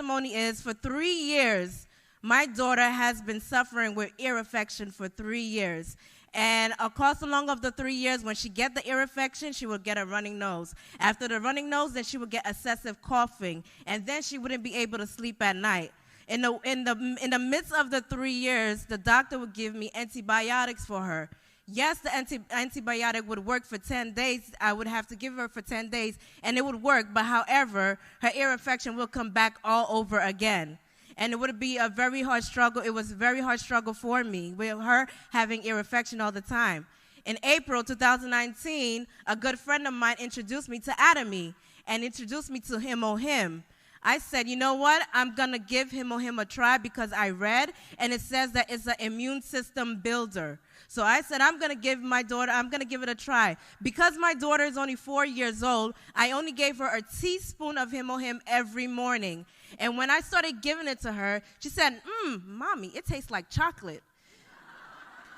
testimony is, for 3 years, my daughter has been suffering with ear infection for 3 years. And across along of the 3 years, when she get the ear infection, she would get a running nose. After the running nose, then she would get excessive coughing, and then she wouldn't be able to sleep at night. In the midst of the 3 years, the doctor would give me antibiotics for her. Yes, the antibiotic would work for 10 days. I would have to give her for 10 days, and it would work. But however, her ear infection will come back all over again. And it would be a very hard struggle. It was a very hard struggle for me with her having ear infection all the time. In April 2019, a good friend of mine introduced me to Atomy and introduced me to Him. I said, you know what? I'm going to give Him a try because I read, and it says that it's an immune system builder. So I said, I'm going to give it a try. Because my daughter is only 4 years old, I only gave her a teaspoon of Him every morning. And when I started giving it to her, she said, Mommy, it tastes like chocolate.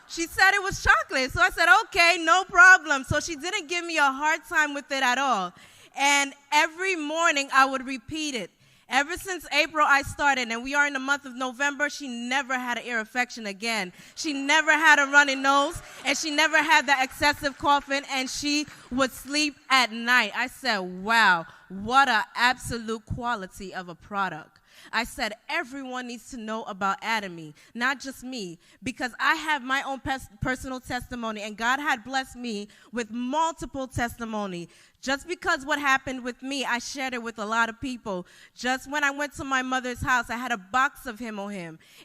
She said it was chocolate. So I said, okay, no problem. So she didn't give me a hard time with it at all. And every morning I would repeat it. Ever since April I started, and we are in the month of November, she never had an ear infection again. She never had a runny nose, and she never had that excessive coughing, and she would sleep at night. I said, wow, what an absolute quality of a product. I said, everyone needs to know about Atomy, not just me, because I have my own personal testimony, and God had blessed me with multiple testimony. Just because what happened with me, I shared it with a lot of people. Just when I went to my mother's house, I had a box of Him,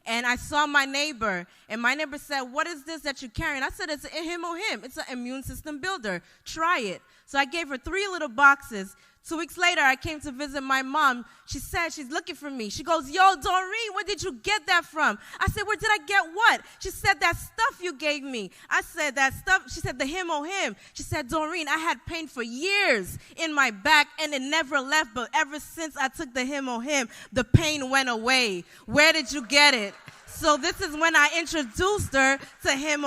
and I saw my neighbor, and my neighbor said, what is this that you're carrying? I said, it's a Him. It's an immune system builder. Try it. So I gave her 3 little boxes. 2 weeks later, I came to visit my mom. She said she's looking for me. She goes, yo, Doreen, where did you get that from? I said, where did I get what? She said, that stuff you gave me. I said, that stuff? She said, the Him. She said, Doreen, I had pain for years in my back, and it never left. But ever since I took the Him, the pain went away. Where did you get it? So this is when I introduced her to Him,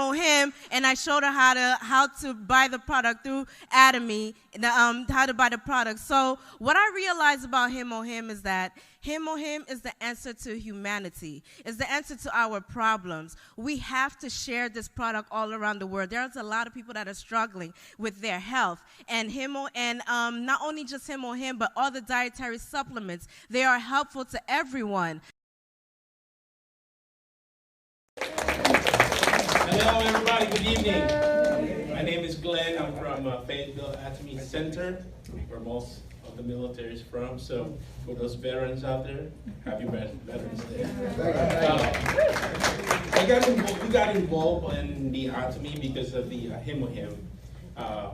and I showed her how to buy the product through Atomy, how to buy the product. So what I realized about Him is that Him is the answer to humanity. It's the answer to our problems. We have to share this product all around the world. There's a lot of people that are struggling with their health, and not only just Him, but all the dietary supplements. They are helpful to everyone. Hello, everybody. Good evening. My name is Glenn. I'm from Fayetteville Atomy Center, where most of the military is from. So, for those veterans out there, happy Veterans Day. We got involved in the Atomy because of the Him. I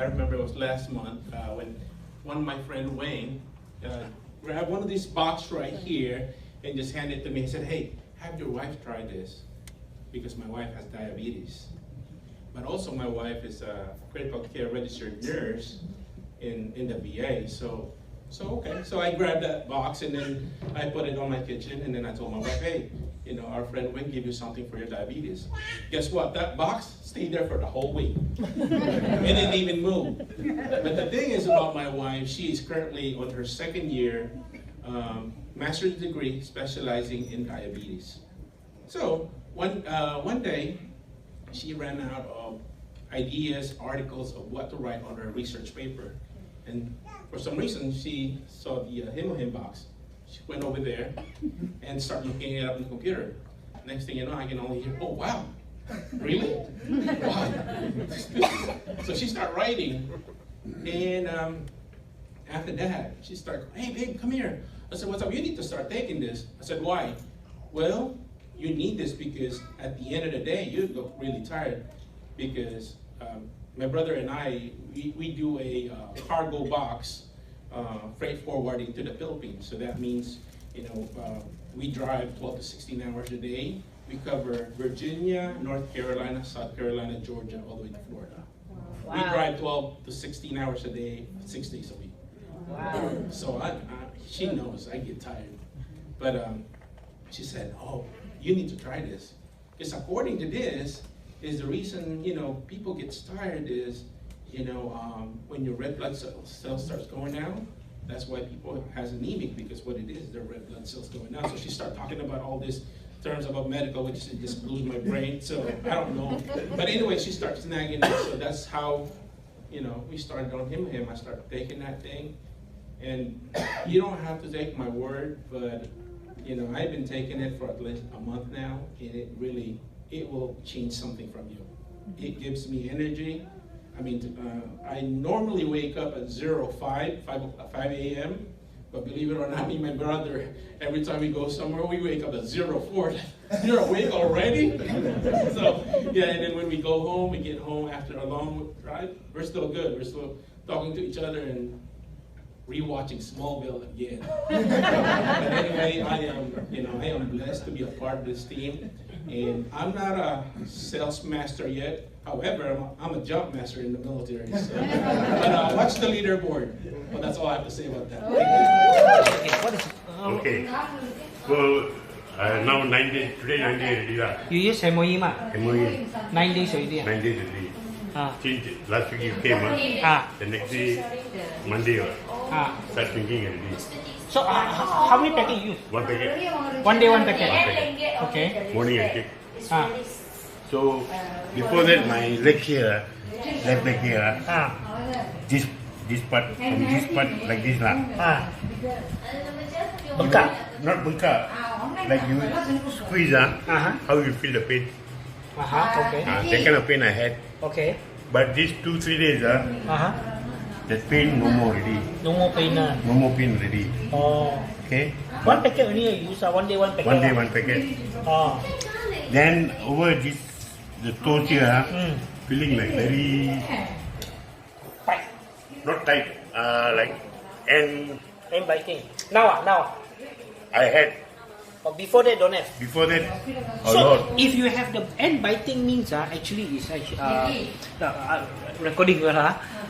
remember it was last month when one of my friend Wayne grabbed one of these boxes right here and just handed it to me. He said, hey, have your wife try this, because my wife has diabetes. But also my wife is a critical care registered nurse in the VA. So I grabbed that box and then I put it on my kitchen, and then I told my wife, hey, our friend Wayne gave you something for your diabetes. Guess what? That box stayed there for the whole week. It didn't even move. But the thing is about my wife, she is currently on her 2nd year master's degree specializing in diabetes. So one day, she ran out of ideas, articles of what to write on her research paper. And for some reason, she saw the Him box. She went over there and started looking it up on the computer. Next thing you know, I can only hear, oh, wow, really? Wow. So she started writing. And after that, she started, hey, babe, come here. I said, what's up? You need to start taking this. I said, why? Well, you need this because at the end of the day, you look really tired, because my brother and I, we do a cargo box freight forwarding to the Philippines. So that means, we drive 12 to 16 hours a day. We cover Virginia, North Carolina, South Carolina, Georgia, all the way to Florida. Wow. We drive 12 to 16 hours a day, 6 days a week. Wow. So she knows I get tired. But she said, oh, you need to try this. Because according to this, is the reason, people get tired is, when your red blood cell starts going down, That's why people has anemic, because what it is, their red blood cells going down. So she started talking about all these terms about medical, which just blew my brain. So I don't know. But anyway, she starts nagging me. So that's how, we started on him. I started taking that thing. And you don't have to take my word, but I've been taking it for at least a month now, and it will change something from you. It gives me energy. I mean, I normally wake up at 5 a.m., but believe it or not, me and my brother, every time we go somewhere, we wake up at 4. You're awake already? So, yeah, and then when we go home, we get home after a long drive, we're still good. We're still talking to each other and rewatching Smallville again. But anyway, I am blessed to be a part of this team. And I'm not a sales master yet. However, I'm a jump master in the military. So. But watch the leaderboard. Well, that's all I have to say about that. Okay. So now 9 days. Today 9 days already lah. You use MOE ma? MOE. 9 days already. 9 days already. Since last week you came, the next day, Monday, start drinking already. So how many packet you use? One packet. One day, one packet. Okay. Morning I take. So before that, my leg here, left leg here, this part, from this part like this lah. Bengkak. Not bengkak. Like you squeeze, how you feel the pain? Okay. That kind of pain I had. Okay. But these 2-3 days, that pain no more already. No more pain. No more pain already. Oh. Okay. One packet only you use. One day, one packet. One day, one packet. Oh. Then over this, the toes here, feeling like very Tight. not tight, like and biting. Now. I had But before that don't have. before that a So lot. if you have the end biting means actually is recording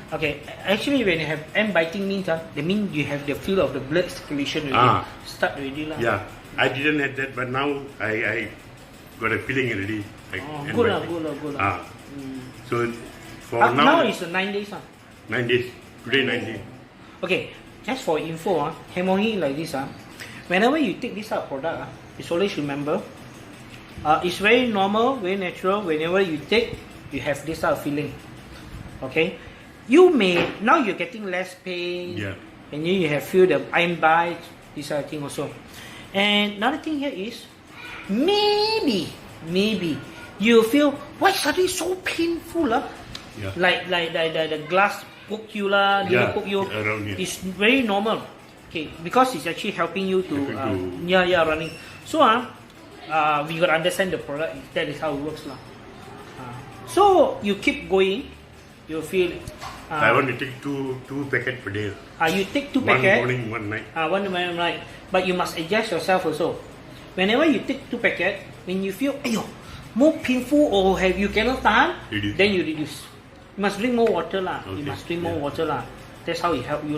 okay. Actually when you have end biting means that means you have the feel of the blood circulation already. Start already lah. Yeah, I didn't have that, but now I got a feeling already. Like end Good biting. lah. So for Now now, it's 9 days 9 days. Today 9 days. Okay, just for info hemorrhage like this whenever you take this product you always remember it's very normal, very natural. Whenever you take, you have this feeling. Okay, you may now you're getting less pain. Yeah. And then you have feel the iron bites, this thing also. And another thing here is maybe you feel why suddenly so painful Yeah. like the glass poke you poke you. Around here. It's very normal. Okay, because it's actually helping you to running. So we got to understand the product. That is how it works so you keep going, you feel. I want to take two packets per day. You take 2 packets. One morning, one night. One morning, night. But you must adjust yourself also. Whenever you take 2 packets, when you feel more painful or you cannot tahan, Reduce. then you reduce. You must drink more water Okay. You must drink more water That's how it help you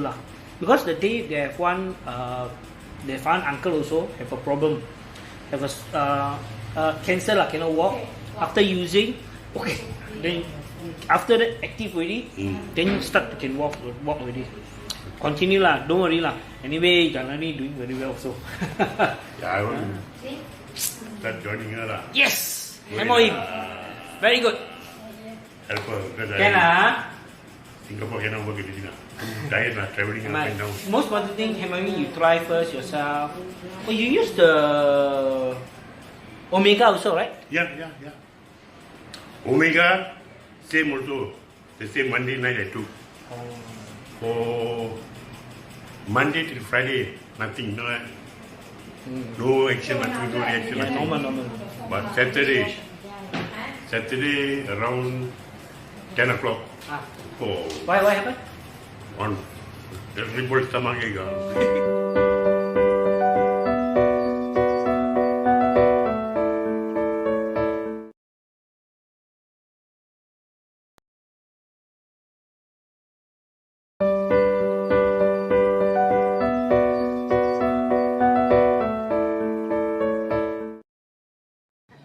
Because the day they have one uncle also have a problem, have a cancer cannot walk. After using, okay, then after that active already, then you start to can walk already. Continue don't worry Anyway, Janani doing very well also. Yeah, I want to start joining her Yes, Going, MOE, very good. help her because Can Singapore cannot work in this diet traveling up and down. Most important thing, MOE, you try first yourself. Oh, you use the Omega also, right? Yeah. Omega, same also. The same Monday night I took. For Monday till Friday, nothing, no action, nothing, no reaction, nothing. Normal. But Saturday around 10 o'clock. Oh, Why happened? on the report stomach ache.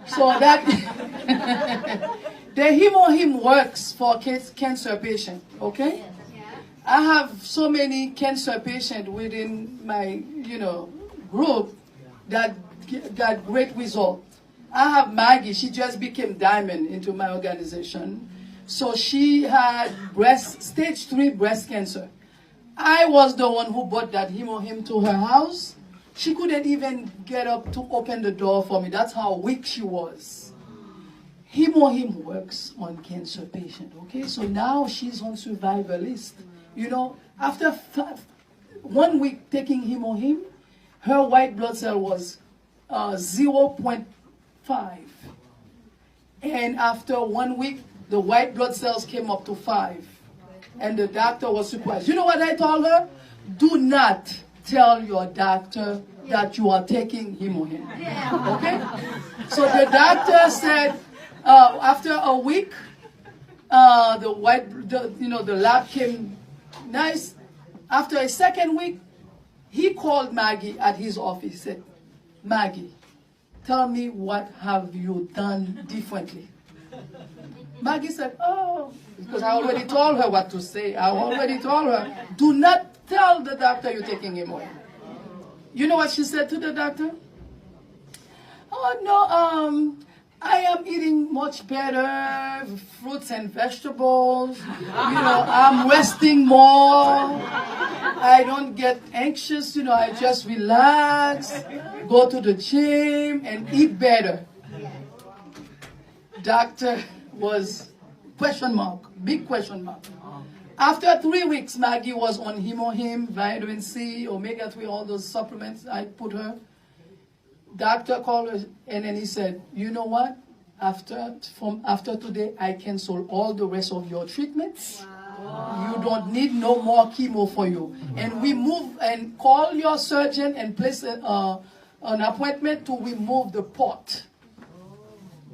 So that the hemo works for cancer patient, okay? I have so many cancer patients within my, group that got great result. I have Maggie. She just became diamond into my organization. So she had stage 3 breast cancer. I was the one who brought that him to her house. She couldn't even get up to open the door for me. That's how weak she was. Him works on cancer patient, okay? So now she's on survivor list. After 1 week taking him, her white blood cell was 0.5. And after 1 week, the white blood cells came up to 5. And the doctor was surprised. You know what I told her? Do not tell your doctor that you are taking him. Okay? So the doctor said, after a week, the lab came nice. After a second week, he called Maggie at his office. He said, Maggie, tell me what have you done differently? Maggie said, oh, because I already told her what to say. I already told her, do not tell the doctor you're taking him away. You know what she said to the doctor? Oh, no, I am eating much better, fruits and vegetables. I'm resting more. I don't get anxious, I just relax, go to the gym, and eat better. Doctor was big question mark. After 3 weeks, Maggie was on him, vitamin C, omega-3, all those supplements I put her. Doctor called her, and then he said, you know what? After today, I cancel all the rest of your treatments. Wow. You don't need no more chemo for you. And we move and call your surgeon and place an appointment to remove the pot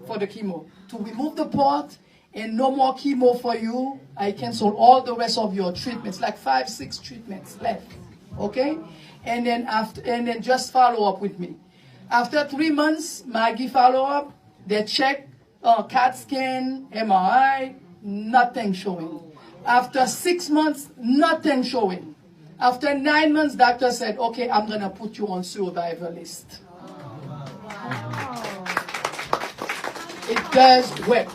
for the chemo. To remove the pot and no more chemo for you, I cancel all the rest of your treatments, like 5-6 treatments left. Okay? And then just follow up with me. After 3 months, Maggie follow up. They check CAT scan, MRI, nothing showing. After 6 months, nothing showing. After 9 months, doctor said, okay, I'm going to put you on survivor list. Wow. It does work.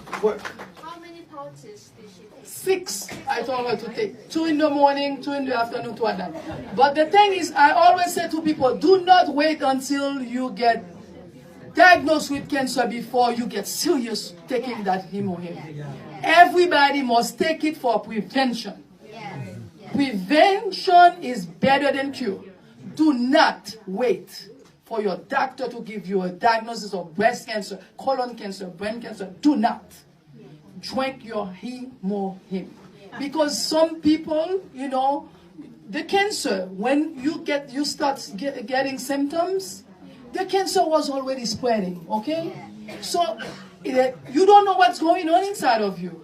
How many pouches did she take? 6, I told her to take. 2 in the morning, 2 in the afternoon, 2 at night. But the thing is, I always say to people, do not wait until you get diagnosed with cancer before you get serious taking that hemo. Everybody must take it for prevention. Prevention is better than cure. Do not wait for your doctor to give you a diagnosis of breast cancer, colon cancer, brain cancer. Do not. Drink your hemo. Because some people, the cancer, when you start getting symptoms, the cancer was already spreading, okay? So you don't know what's going on inside of you,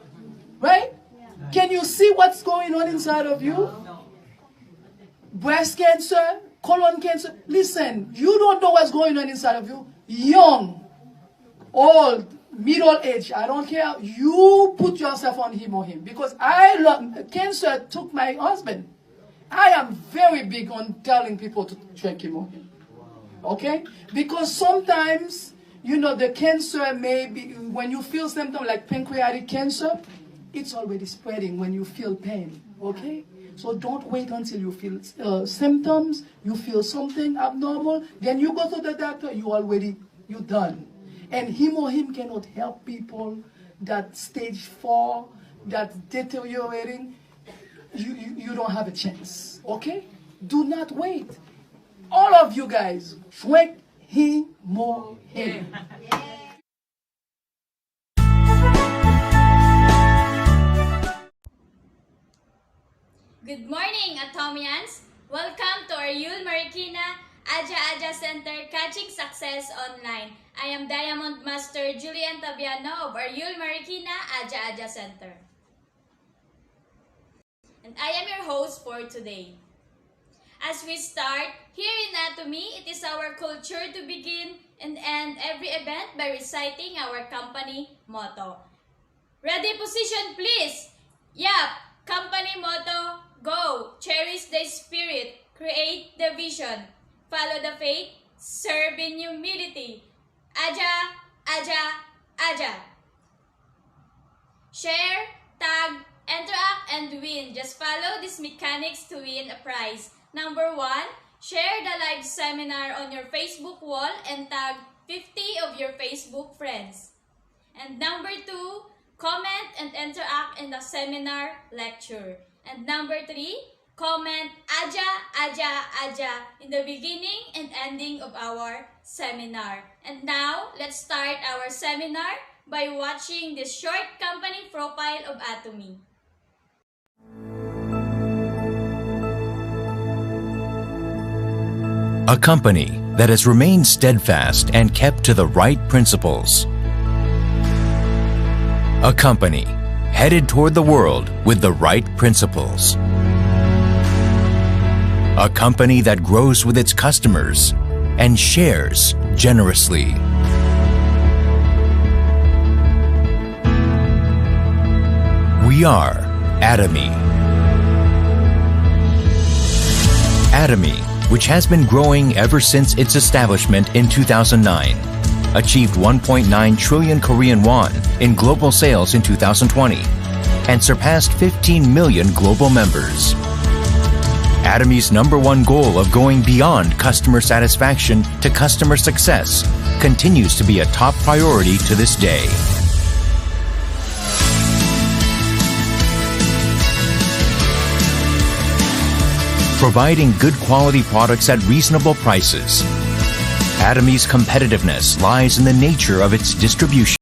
right? Can you see what's going on inside of you? Breast cancer, colon cancer. Listen, you don't know what's going on inside of you. Young, old, middle age, I don't care. You put yourself on hemo. Because cancer took my husband. I am very big on telling people to drink hemo. Okay? Because sometimes, the cancer may be, when you feel symptoms like pancreatic cancer, it's already spreading when you feel pain. Okay? So don't wait until you feel symptoms, you feel something abnormal, then you go to the doctor, you're done. And hemo cannot help people that stage 4, that's deteriorating. You don't have a chance. Okay? Do not wait. All of you guys, drink hemo. Good morning, Atomians! Welcome to Ariul Marikina Aja Center Catching Success Online. I am Diamond Master Julian Tabiano of Ariul Marikina Aja Center. And I am your host for today. As we start, here in Atomy, it is our culture to begin and end every event by reciting our company motto. Ready, position, please! Yup! Company motto, Go! Cherish the spirit. Create the vision. Follow the faith. Serve in humility. Aja, Aja, Aja. Share, tag, interact, and win. Just follow these mechanics to win a prize. Number 1, share the live seminar on your Facebook wall and tag 50 of your Facebook friends. And number 2, comment and interact in the seminar lecture. And number 3, comment Aja, Aja, Aja in the beginning and ending of our seminar. And now, let's start our seminar by watching this short company profile of Atomy. A company that has remained steadfast and kept to the right principles. A company headed toward the world with the right principles. A company that grows with its customers and shares generously. We are Atomy. Atomy, which has been growing ever since its establishment in 2009, achieved 1.9 trillion Korean won in global sales in 2020 and surpassed 15 million global members. Atomy's #1 goal of going beyond customer satisfaction to customer success continues to be a top priority to this day. Providing good quality products at reasonable prices. Atomy's competitiveness lies in the nature of its distribution.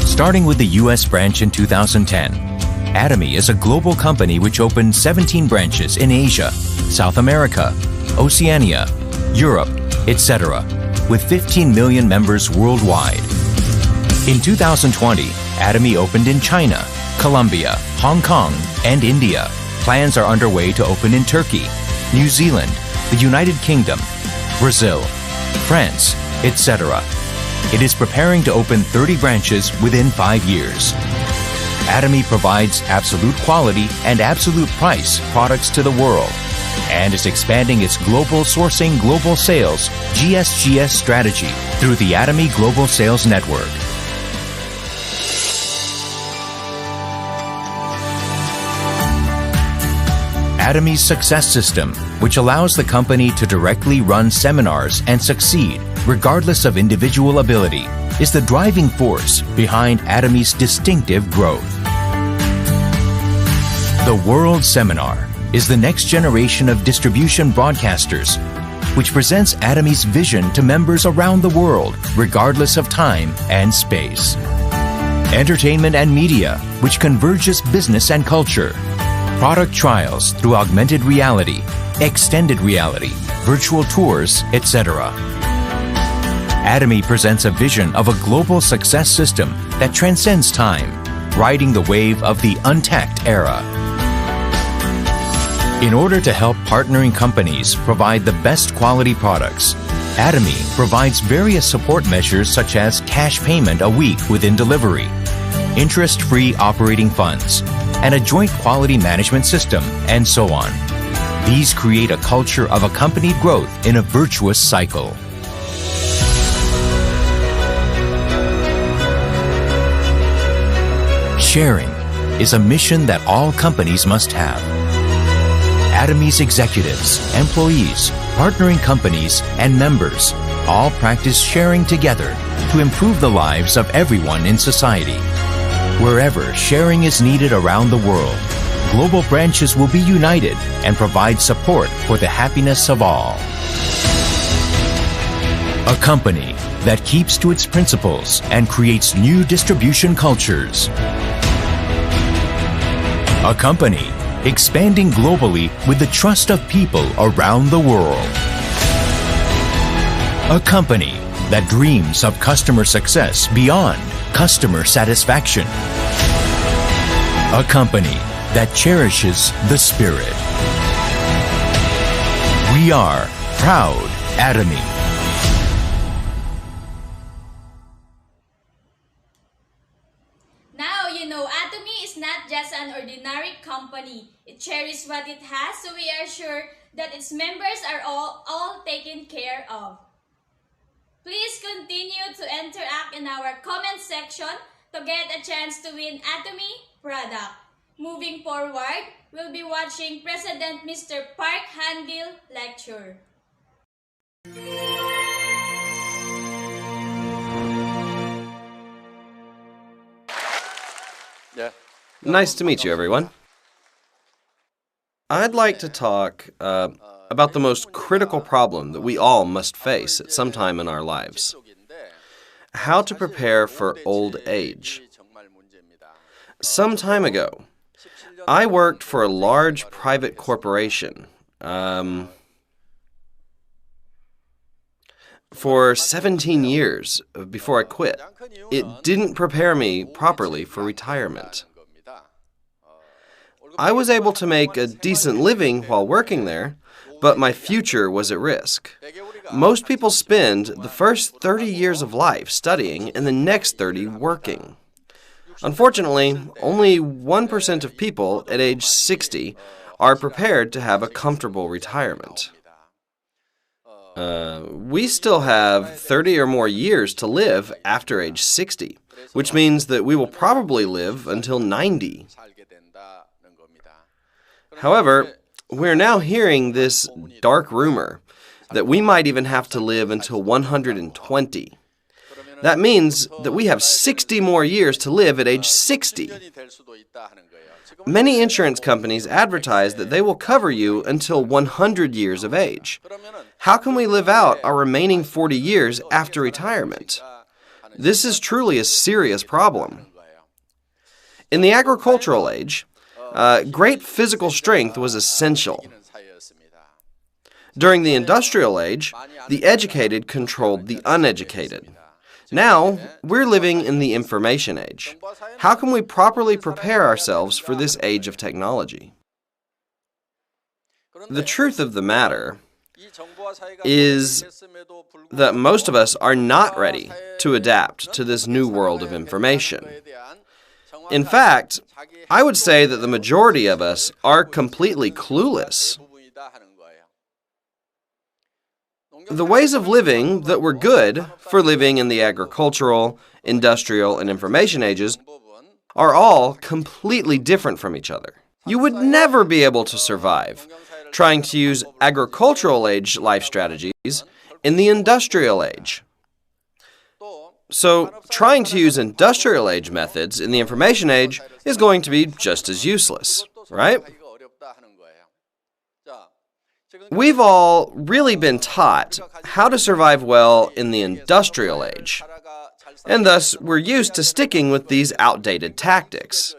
Starting with the U.S. branch in 2010, Atomy is a global company which opened 17 branches in Asia, South America, Oceania, Europe, etc., with 15 million members worldwide. In 2020, Atomy opened in China, Colombia, Hong Kong, and India. Plans are underway to open in Turkey, New Zealand, the United Kingdom, Brazil, France, etc. It is preparing to open 30 branches within 5 years. Atomy provides absolute quality and absolute price products to the world and is expanding its global sourcing global sales GSGS strategy through the Atomy Global Sales Network. Atomy's success system, which allows the company to directly run seminars and succeed regardless of individual ability, is the driving force behind Atomy's distinctive growth. The World Seminar is the next generation of distribution broadcasters, which presents Atomy's vision to members around the world, regardless of time and space. Entertainment and media, which converges business and culture. Product trials through augmented reality, extended reality, virtual tours, etc. Atomy presents a vision of a global success system that transcends time, riding the wave of the untact era. In order to help partnering companies provide the best quality products, Atomy provides various support measures such as cash payment a week within delivery, interest-free operating funds, and a joint quality management system, and so on. These create a culture of accompanied growth in a virtuous cycle. Sharing is a mission that all companies must have. Atomy's executives, employees, partnering companies, and members all practice sharing together to improve the lives of everyone in society. Wherever sharing is needed around the world, global branches will be united and provide support for the happiness of all. A company that keeps to its principles and creates new distribution cultures. A company expanding globally with the trust of people around the world. A company that dreams of customer success beyond customer satisfaction. A company that cherishes the spirit. We are proud Atomy. Now you know Atomy is not just an ordinary company. It cherishes what it has, so we are sure that its members are all taken care of. Please continue to interact in our comment section to get a chance to win Atomy product. Moving forward, we'll be watching President Mr. Park Han-gil lecture. Nice to meet you, everyone. I'd like to talk about the most critical problem that we all must face at some time in our lives. How to prepare for old age. Some time ago, I worked for a large private corporation for 17 years before I quit. It didn't prepare me properly for retirement. I was able to make a decent living while working there, but my future was at risk. Most people spend the first 30 years of life studying and the next 30 working. Unfortunately, only 1% of people at age 60 are prepared to have a comfortable retirement. We still have 30 or more years to live after age 60, which means that we will probably live until 90. However, we're now hearing this dark rumor that we might even have to live until 120. That means that we have 60 more years to live at age 60. Many insurance companies advertise that they will cover you until 100 years of age. How can we live out our remaining 40 years after retirement? This is truly a serious problem. In the agricultural age, great physical strength was essential. During the industrial age, the educated controlled the uneducated. Now, we're living in the information age. How can we properly prepare ourselves for this age of technology? The truth of the matter is that most of us are not ready to adapt to this new world of information. In fact, I would say that the majority of us are completely clueless. The ways of living that were good for living in the agricultural, industrial, and information ages are all completely different from each other. You would never be able to survive trying to use agricultural age life strategies in the industrial age. So, trying to use industrial age methods in the information age is going to be just as useless, right? We've all really been taught how to survive well in the industrial age, and thus we're used to sticking with these outdated tactics.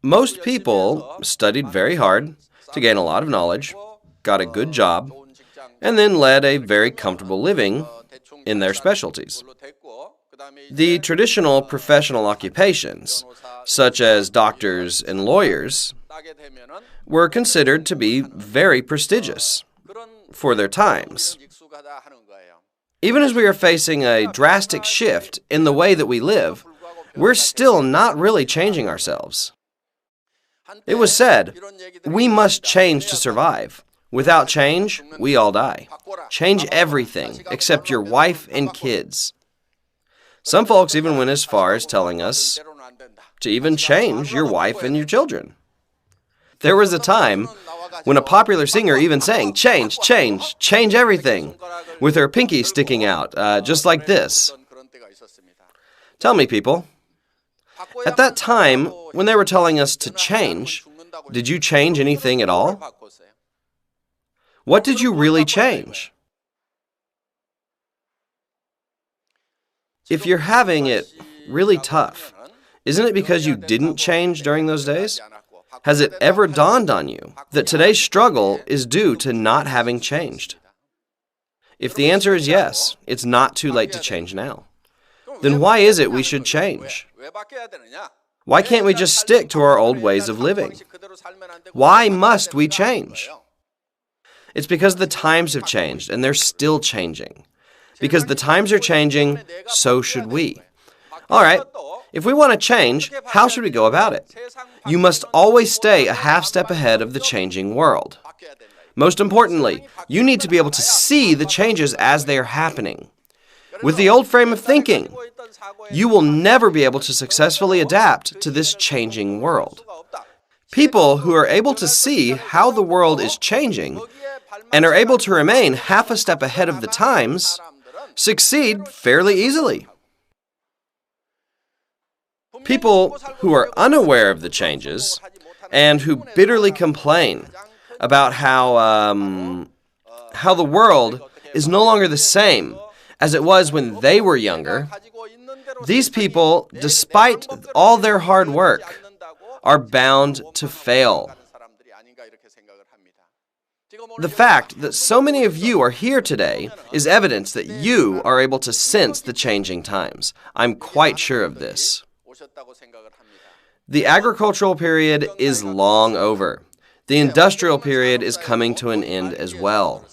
Most people studied very hard to gain a lot of knowledge, got a good job, and then led a very comfortable living in their specialties. The traditional professional occupations, such as doctors and lawyers, were considered to be very prestigious for their times. Even as we are facing a drastic shift in the way that we live, we're still not really changing ourselves. It was said, we must change to survive. Without change, we all die. Change everything except your wife and kids. Some folks even went as far as telling us to even change your wife and your children. There was a time when a popular singer even sang, change, change, change everything, with her pinky sticking out, just like this. Tell me, people, at that time, when they were telling us to change, did you change anything at all? What did you really change? If you're having it really tough, isn't it because you didn't change during those days? Has it ever dawned on you that today's struggle is due to not having changed? If the answer is yes, it's not too late to change now. Then why is it we should change? Why can't we just stick to our old ways of living? Why must we change? It's because the times have changed, and they're still changing. Because the times are changing, so should we. All right, if we want to change, how should we go about it? You must always stay a half step ahead of the changing world. Most importantly, you need to be able to see the changes as they are happening. With the old frame of thinking, you will never be able to successfully adapt to this changing world. People who are able to see how the world is changing and are able to remain half a step ahead of the times succeed fairly easily. People who are unaware of the changes and who bitterly complain about how the world is no longer the same as it was when they were younger, these people, despite all their hard work, are bound to fail. The fact that so many of you are here today is evidence that you are able to sense the changing times. I'm quite sure of this. The agricultural period is long over. The industrial period is coming to an end as well.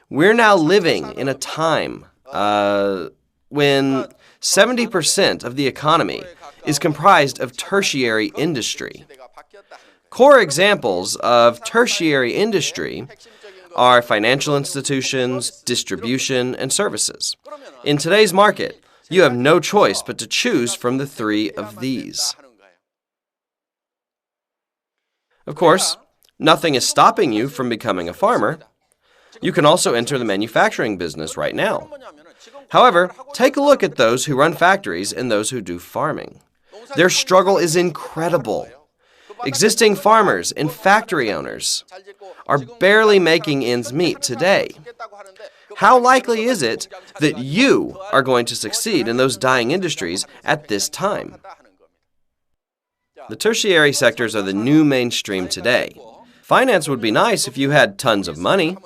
We're now living in a time when 70% of the economy is comprised of tertiary industry. Core examples of tertiary industry are financial institutions, distribution, and services. In today's market, you have no choice but to choose from the three of these. Of course, nothing is stopping you from becoming a farmer. You can also enter the manufacturing business right now. However, take a look at those who run factories and those who do farming. Their struggle is incredible. Existing farmers and factory owners are barely making ends meet today. How likely is it that you are going to succeed in those dying industries at this time? The tertiary sectors are the new mainstream today. Finance would be nice if you had tons of money.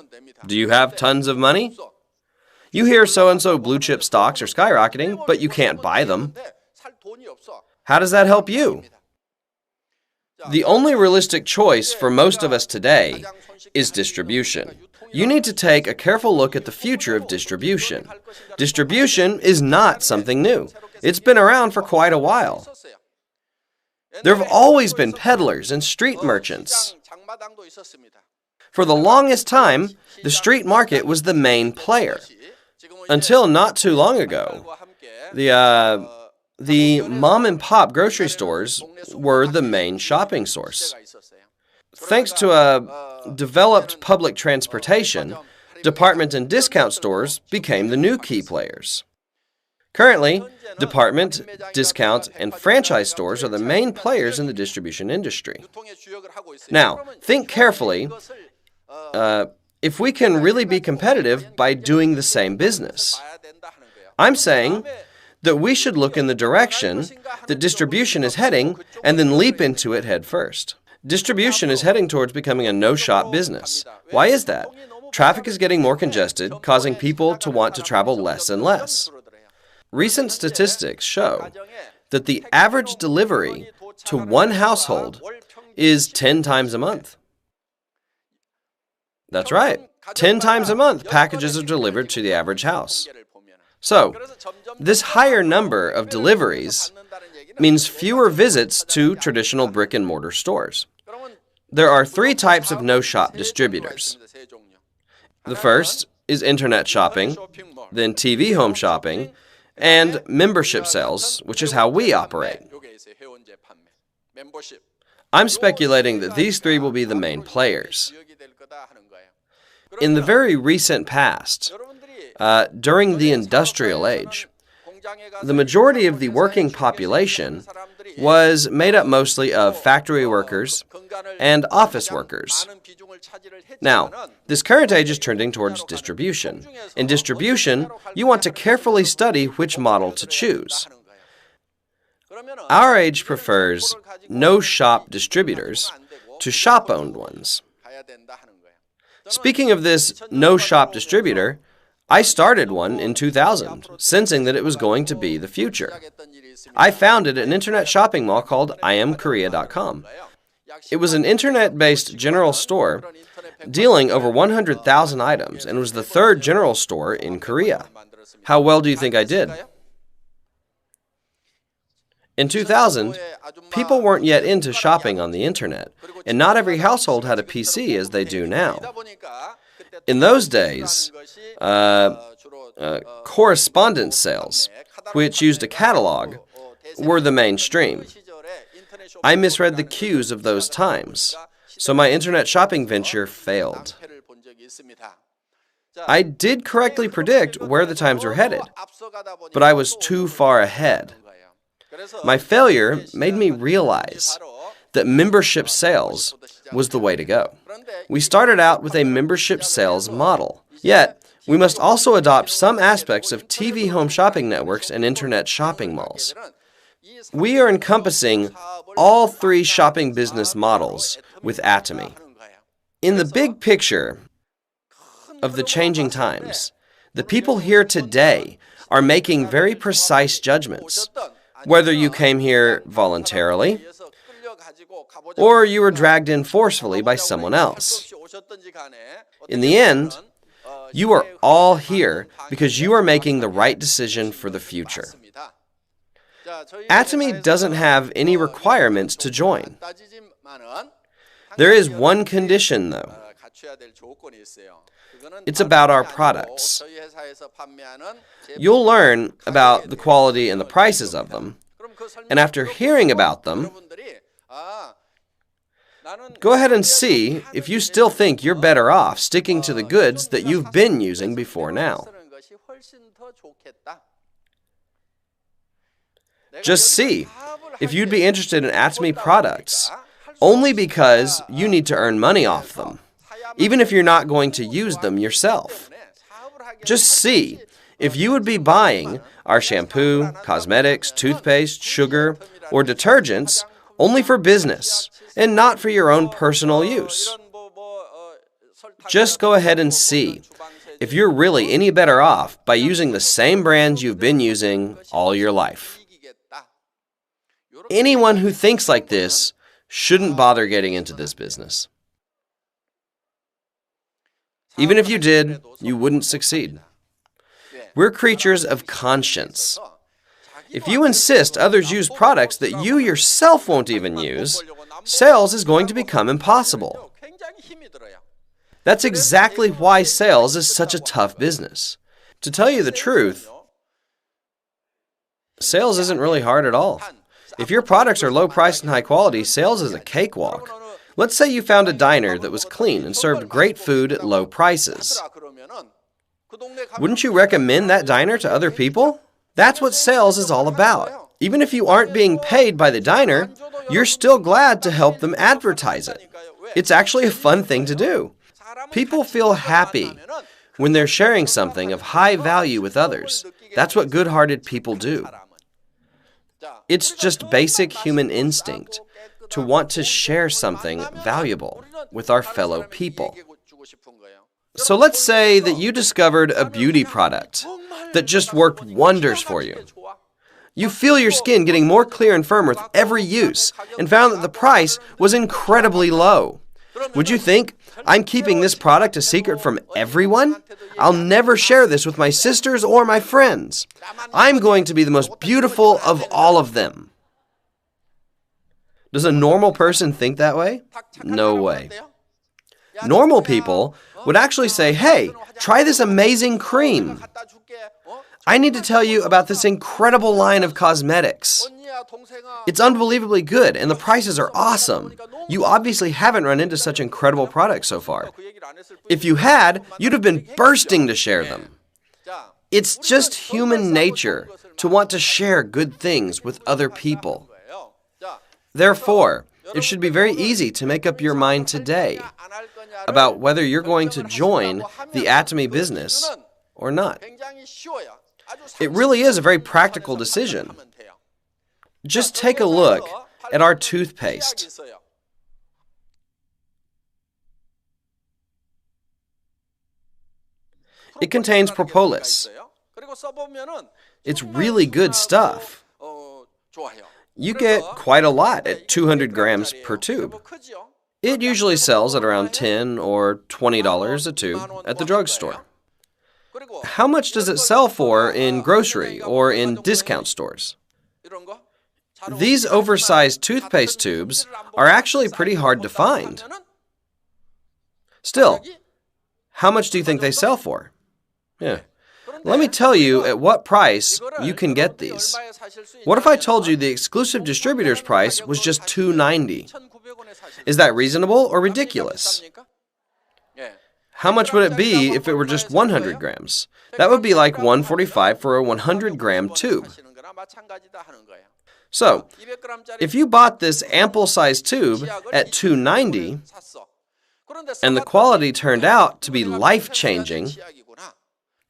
Do you have tons of money? You hear so-and-so blue-chip stocks are skyrocketing, but you can't buy them. How does that help you? The only realistic choice for most of us today is distribution. You need to take a careful look at the future of distribution. Distribution is not something new. It's been around for quite a while. There have always been peddlers and street merchants. For the longest time, the street market was the main player. Until not too long ago, the mom-and-pop grocery stores were the main shopping source. Thanks to a developed public transportation, department and discount stores became the new key players. Currently, department, discount, and franchise stores are the main players in the distribution industry. Now, think carefully if we can really be competitive by doing the same business. I'm saying that we should look in the direction that distribution is heading and then leap into it head first. Distribution is heading towards becoming a no-shop business. Why is that? Traffic is getting more congested, causing people to want to travel less and less. Recent statistics show that the average delivery to one household is 10 times a month. That's right. 10 times a month, packages are delivered to the average house. So, this higher number of deliveries means fewer visits to traditional brick-and-mortar stores. There are 3 types of no-shop distributors. The first is internet shopping, then TV home shopping, and membership sales, which is how we operate. I'm speculating that these 3 will be the main players. In the very recent past, during the industrial age, the majority of the working population was made up mostly of factory workers and office workers. Now, this current age is trending towards distribution. In distribution, you want to carefully study which model to choose. Our age prefers no-shop distributors to shop-owned ones. Speaking of this no-shop distributor, I started one in 2000, sensing that it was going to be the future. I founded an internet shopping mall called IamKorea.com. It was an internet-based general store dealing over 100,000 items and was the 3rd general store in Korea. How well do you think I did? In 2000, people weren't yet into shopping on the internet, and not every household had a PC as they do now. In those days, correspondence sales, which used a catalog, were the mainstream. I misread the cues of those times, so my internet shopping venture failed. I did correctly predict where the times were headed, but I was too far ahead. My failure made me realize that membership sales was the way to go. We started out with a membership sales model, yet we must also adopt some aspects of TV home shopping networks and internet shopping malls. We are encompassing all 3 shopping business models with Atomy. In the big picture of the changing times, the people here today are making very precise judgments. Whether you came here voluntarily or you were dragged in forcefully by someone else. In the end, you are all here because you are making the right decision for the future. Atomy doesn't have any requirements to join. There is one condition, though. It's about our products. You'll learn about the quality and the prices of them, and after hearing about them, go ahead and see if you still think you're better off sticking to the goods that you've been using before now. Just see if you'd be interested in Atomy products, only because you need to earn money off them, even if you're not going to use them yourself. Just see if you would be buying our shampoo, cosmetics, toothpaste, sugar, or detergents only for business and not for your own personal use. Just go ahead and see if you're really any better off by using the same brands you've been using all your life. Anyone who thinks like this shouldn't bother getting into this business. Even if you did, you wouldn't succeed. We're creatures of conscience. If you insist others use products that you yourself won't even use, sales is going to become impossible. That's exactly why sales is such a tough business. To tell you the truth, sales isn't really hard at all. If your products are low priced and high quality, sales is a cakewalk. Let's say you found a diner that was clean and served great food at low prices. Wouldn't you recommend that diner to other people? That's what sales is all about. Even if you aren't being paid by the diner, you're still glad to help them advertise it. It's actually a fun thing to do. People feel happy when they're sharing something of high value with others. That's what good-hearted people do. It's just basic human instinct to want to share something valuable with our fellow people. So let's say that you discovered a beauty product that just worked wonders for you. You feel your skin getting more clear and firm with every use, and found that the price was incredibly low. Would you think I'm keeping this product a secret from everyone? I'll never share this with my sisters or my friends. I'm going to be the most beautiful of all of them. Does a normal person think that way? No way. Normal people would actually say, hey, try this amazing cream. I need to tell you about this incredible line of cosmetics. It's unbelievably good, and the prices are awesome. You obviously haven't run into such incredible products so far. If you had, you'd have been bursting to share them. It's just human nature to want to share good things with other people. Therefore, it should be very easy to make up your mind today about whether you're going to join the Atomy business or not. It really is a very practical decision. Just take a look at our toothpaste. It contains propolis. It's really good stuff. You get quite a lot at 200 grams per tube. It usually sells at around $10 or $20 a tube at the drugstore. How much does it sell for in grocery or in discount stores? These oversized toothpaste tubes are actually pretty hard to find. Still, how much do you think they sell for? Yeah. Let me tell you at what price you can get these. What if I told you the exclusive distributor's price was just $2.90? Is that reasonable or ridiculous? How much would it be if it were just 100 grams? That would be like $145 for a 100-gram tube. So, if you bought this ample-sized tube at $2.90, and the quality turned out to be life-changing,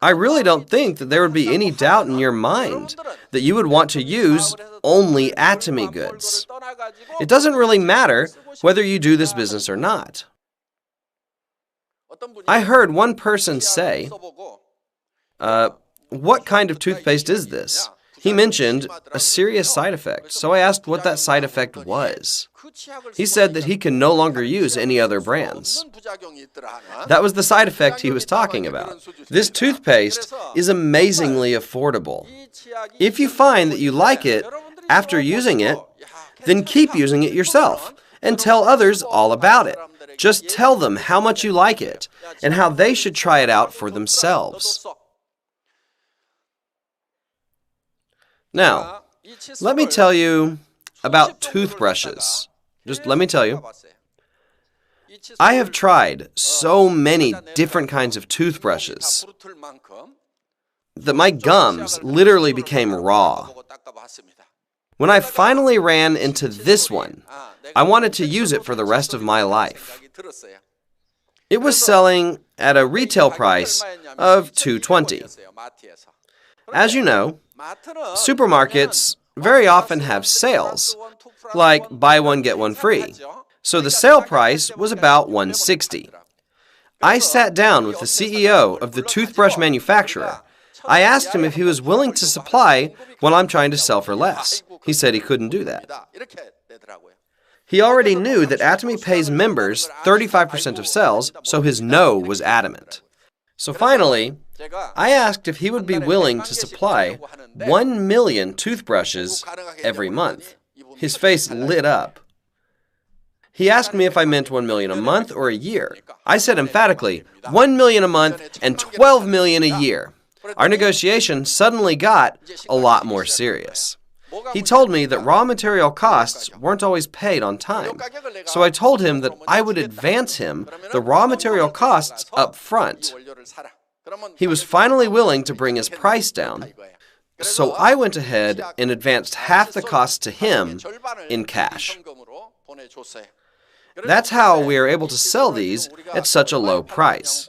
I really don't think that there would be any doubt in your mind that you would want to use only Atomy goods. It doesn't really matter whether you do this business or not. I heard one person say, what kind of toothpaste is this? He mentioned a serious side effect, so I asked what that side effect was. He said that he can no longer use any other brands. That was the side effect he was talking about. This toothpaste is amazingly affordable. If you find that you like it after using it, then keep using it yourself and tell others all about it. Just tell them how much you like it and how they should try it out for themselves. Now, let me tell you about toothbrushes. Just let me tell you. I have tried so many different kinds of toothbrushes that my gums literally became raw. When I finally ran into this one, I wanted to use it for the rest of my life. It was selling at a retail price of $2.20. As you know, supermarkets very often have sales, like buy one, get one free. So the sale price was about $1.60. I sat down with the CEO of the toothbrush manufacturer. I asked him if he was willing to supply what I'm trying to sell for less. He said he couldn't do that. He already knew that Atomy pays members 35% of sales, so his no was adamant. So finally, I asked if he would be willing to supply 1 million toothbrushes every month. His face lit up. He asked me if I meant 1 million a month or a year. I said emphatically, 1 million a month and 12 million a year. Our negotiation suddenly got a lot more serious. He told me that raw material costs weren't always paid on time, so I told him that I would advance him the raw material costs up front. He was finally willing to bring his price down, so I went ahead and advanced half the cost to him in cash. That's how we are able to sell these at such a low price.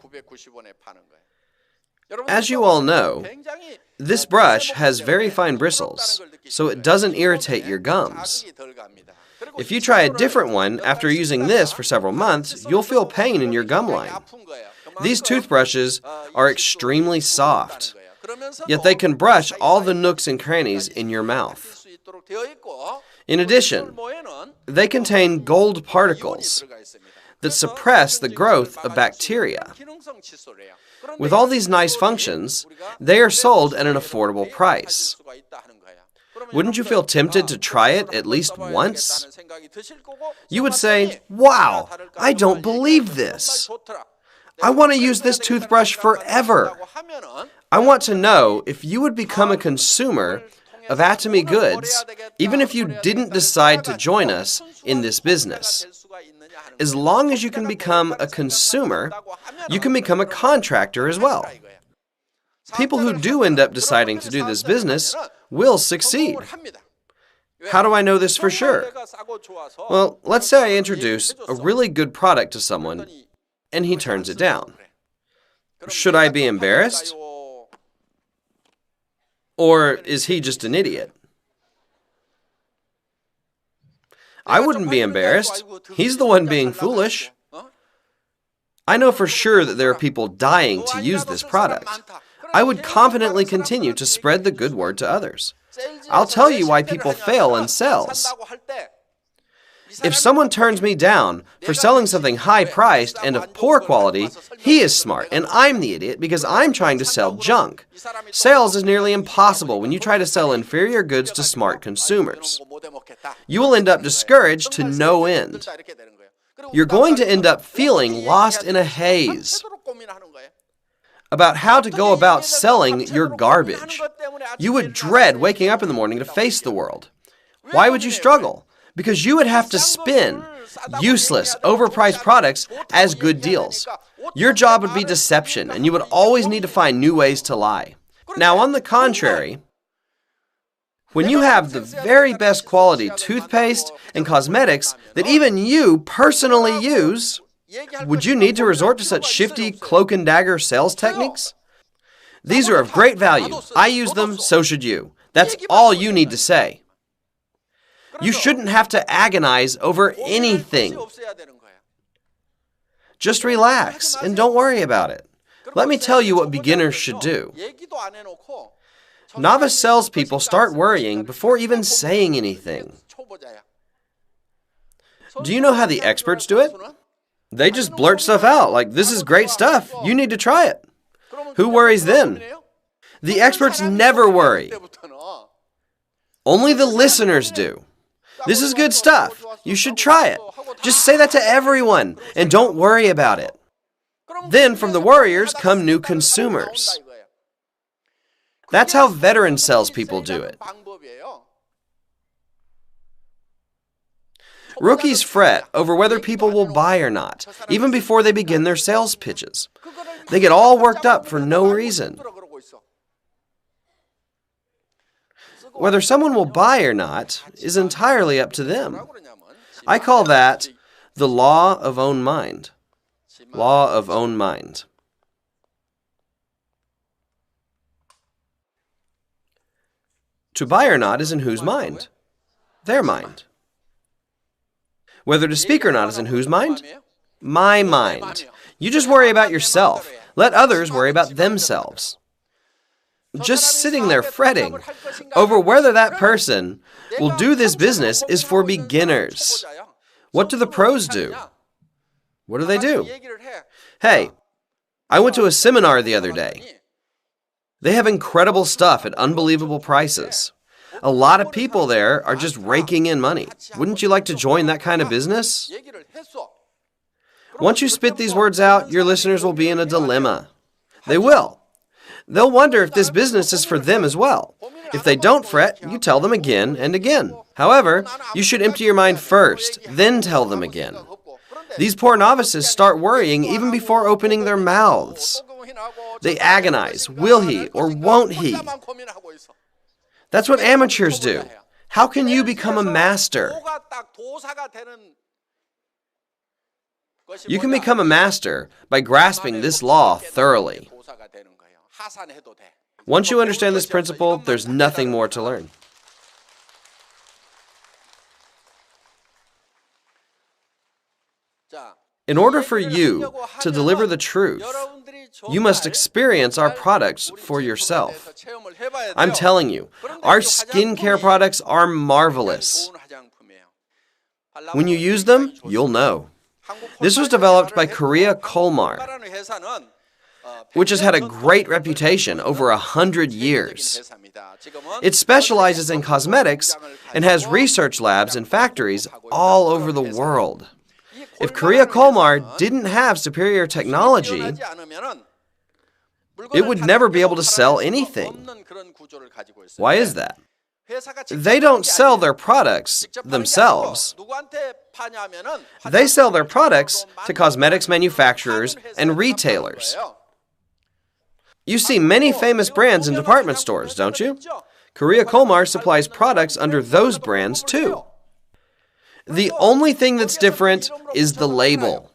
As you all know, this brush has very fine bristles, so it doesn't irritate your gums. If you try a different one after using this for several months, you'll feel pain in your gum line. These toothbrushes are extremely soft, Yet they can brush all the nooks and crannies in your mouth. In addition, they contain gold particles that suppress the growth of bacteria. With all these nice functions, they are sold at an affordable price. Wouldn't you feel tempted to try it at least once? You would say, "Wow, I don't believe this. I want to use this toothbrush forever." I want to know if you would become a consumer of Atomy goods, even if you didn't decide to join us in this business. As long as you can become a consumer, you can become a contractor as well. People who do end up deciding to do this business will succeed. How do I know this for sure? Well, let's say I introduce a really good product to someone and he turns it down. Should I be embarrassed? Or is he just an idiot? I wouldn't be embarrassed. He's the one being foolish. I know for sure that there are people dying to use this product. I would confidently continue to spread the good word to others. I'll tell you why people fail in sales. If someone turns me down for selling something high-priced and of poor quality, he is smart, and I'm the idiot because I'm trying to sell junk. Sales is nearly impossible when you try to sell inferior goods to smart consumers. You will end up discouraged to no end. You're going to end up feeling lost in a haze about how to go about selling your garbage. You would dread waking up in the morning to face the world. Why would you struggle? Because you would have to spin useless, overpriced products as good deals. Your job would be deception, and you would always need to find new ways to lie. Now, on the contrary, when you have the very best quality toothpaste and cosmetics that even you personally use, would you need to resort to such shifty cloak and dagger sales techniques? These are of great value. I use them, so should you. That's all you need to say. You shouldn't have to agonize over anything. Just relax and don't worry about it. Let me tell you what beginners should do. Novice salespeople start worrying before even saying anything. Do you know how the experts do it? They just blurt stuff out like, "This is great stuff. You need to try it." Who worries then? The experts never worry. Only the listeners do. "This is good stuff. You should try it." Just say that to everyone and don't worry about it. Then from the worriers come new consumers. That's how veteran salespeople do it. Rookies fret over whether people will buy or not, even before they begin their sales pitches. They get all worked up for no reason. Whether someone will buy or not is entirely up to them. I call that the law of own mind. Law of own mind. To buy or not is in whose mind? Their mind. Whether to speak or not is in whose mind? My mind. You just worry about yourself. Let others worry about themselves. Just sitting there fretting over whether that person will do this business is for beginners. What do the pros do? What do they do? Hey, I went to a seminar the other day. They have incredible stuff at unbelievable prices. A lot of people there are just raking in money. Wouldn't you like to join that kind of business? Once you spit these words out, your listeners will be in a dilemma. They will. They'll wonder if this business is for them as well. If they don't fret, you tell them again and again. However, you should empty your mind first, then tell them again. These poor novices start worrying even before opening their mouths. They agonize, will he or won't he? That's what amateurs do. How can you become a master? You can become a master by grasping this law thoroughly. Once you understand this principle, there's nothing more to learn. In order for you to deliver the truth, you must experience our products for yourself. I'm telling you, our skincare products are marvelous. When you use them, you'll know. This was developed by Korea Kolmar, which has had a great reputation over 100 years. It specializes in cosmetics and has research labs and factories all over the world. If Korea Kolmar didn't have superior technology, it would never be able to sell anything. Why is that? They don't sell their products themselves. They sell their products to cosmetics manufacturers and retailers. You see many famous brands in department stores, don't you? Korea Kolmar supplies products under those brands too. The only thing that's different is the label.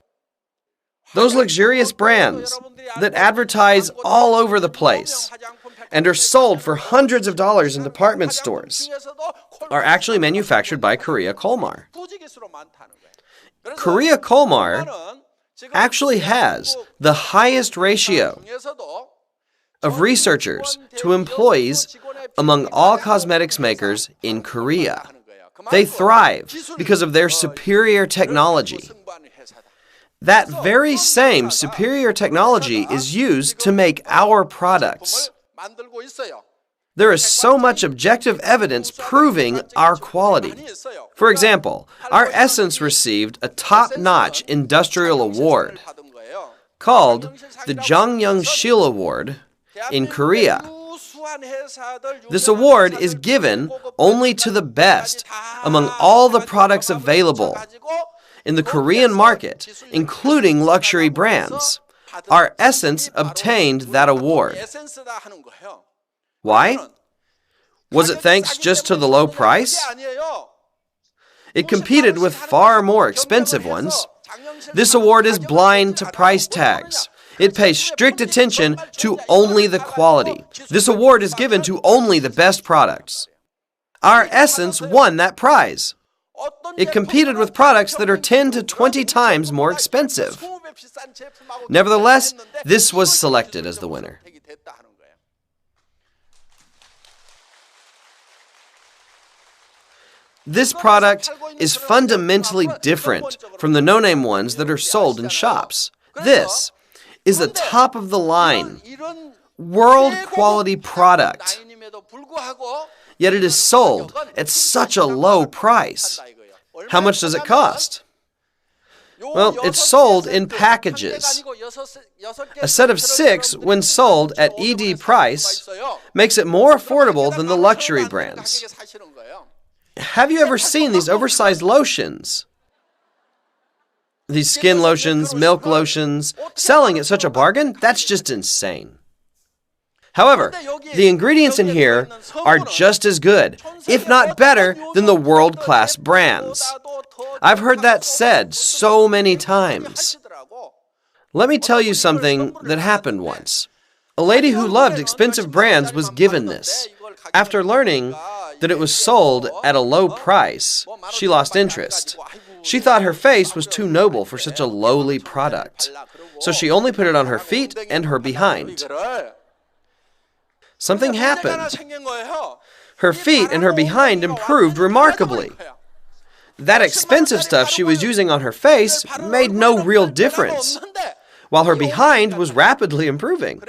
Those luxurious brands that advertise all over the place and are sold for hundreds of dollars in department stores are actually manufactured by Korea Kolmar. Korea Kolmar actually has the highest ratio of researchers to employees among all cosmetics makers in Korea. They thrive because of their superior technology. That very same superior technology is used to make our products. There is so much objective evidence proving our quality. For example, our essence received a top-notch industrial award called the Jangyeongsil Award in Korea. This award is given only to the best among all the products available in the Korean market, including luxury brands. Our essence obtained that award. Why? Was it thanks just to the low price? It competed with far more expensive ones. This award is blind to price tags. It pays strict attention to only the quality. This award is given to only the best products. Our essence won that prize. It competed with products that are 10 to 20 times more expensive. Nevertheless, this was selected as the winner. This product is fundamentally different from the no-name ones that are sold in shops. This is a top-of-the-line, world-quality product. Yet it is sold at such a low price. How much does it cost? Well, it's sold in packages. A set of 6, when sold at ED price, makes it more affordable than the luxury brands. Have you ever seen these oversized lotions? These skin lotions, milk lotions, selling at such a bargain? That's just insane. However, the ingredients in here are just as good, if not better, than the world-class brands. I've heard that said so many times. Let me tell you something that happened once. A lady who loved expensive brands was given this. After learning that it was sold at a low price, she lost interest. She thought her face was too noble for such a lowly product, so she only put it on her feet and her behind. Something happened. Her feet and her behind improved remarkably. That expensive stuff she was using on her face made no real difference, while her behind was rapidly improving.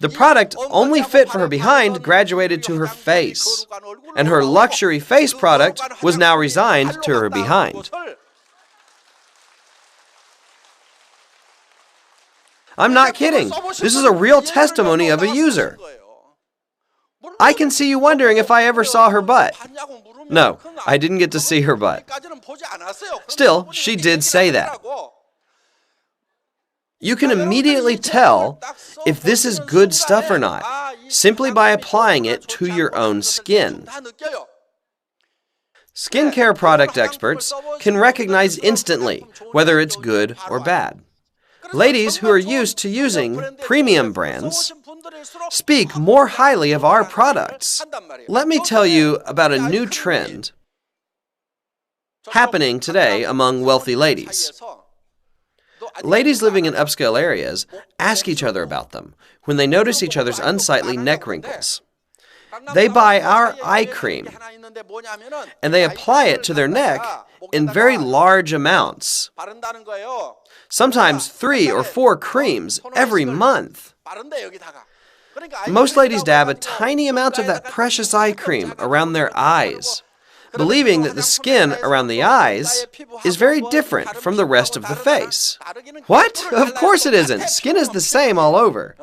The product only fit for her behind graduated to her face, and her luxury face product was now resigned to her behind. I'm not kidding. This is a real testimony of a user. I can see you wondering if I ever saw her butt. No, I didn't get to see her butt. Still, she did say that. You can immediately tell if this is good stuff or not, simply by applying it to your own skin. Skincare product experts can recognize instantly whether it's good or bad. Ladies who are used to using premium brands speak more highly of our products. Let me tell you about a new trend happening today among wealthy ladies. Ladies living in upscale areas ask each other about them when they notice each other's unsightly neck wrinkles. They buy our eye cream, and they apply it to their neck in very large amounts, sometimes 3 or 4 creams every month. Most ladies dab a tiny amount of that precious eye cream around their eyes, believing that the skin around the eyes is very different from the rest of the face. What? Of course it isn't. Skin is the same all over.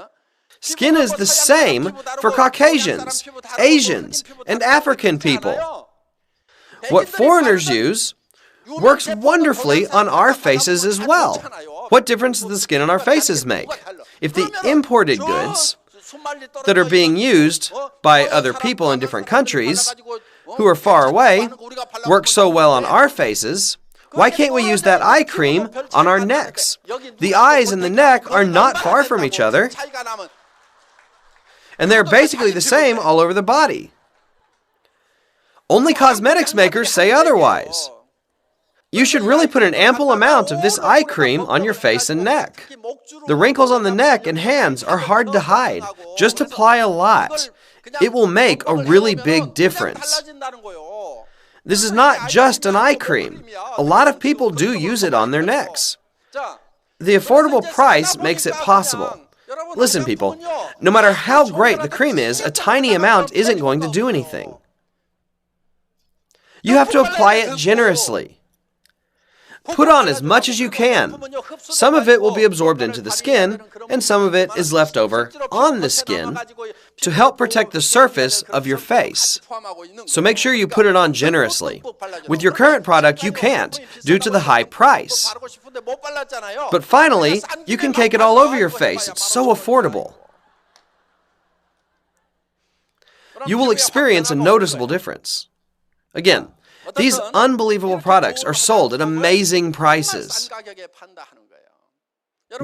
Skin is the same for Caucasians, Asians, and African people. What foreigners use works wonderfully on our faces as well. What difference does the skin on our faces make? If the imported goods that are being used by other people in different countries who are far away work so well on our faces, why can't we use that eye cream on our necks? The eyes and the neck are not far from each other, and they're basically the same all over the body. Only cosmetics makers say otherwise. You should really put an ample amount of this eye cream on your face and neck. The wrinkles on the neck and hands are hard to hide. Just apply a lot. It will make a really big difference. This is not just an eye cream. A lot of people do use it on their necks. The affordable price makes it possible. Listen, people, no matter how great the cream is, a tiny amount isn't going to do anything. You have to apply it generously. Put on as much as you can. Some of it will be absorbed into the skin, and some of it is left over on the skin to help protect the surface of your face. So make sure you put it on generously. With your current product, you can't, due to the high price. But finally, you can cake it all over your face. It's so affordable. You will experience a noticeable difference. Again, these unbelievable products are sold at amazing prices.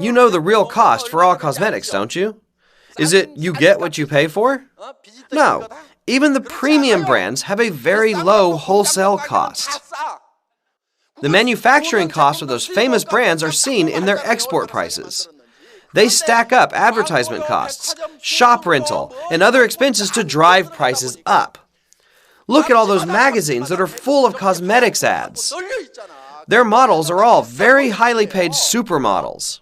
You know the real cost for all cosmetics, don't you? Is it you get what you pay for? No. Even the premium brands have a very low wholesale cost. The manufacturing costs of those famous brands are seen in their export prices. They stack up advertisement costs, shop rental, and other expenses to drive prices up. Look at all those magazines that are full of cosmetics ads. Their models are all very highly paid supermodels.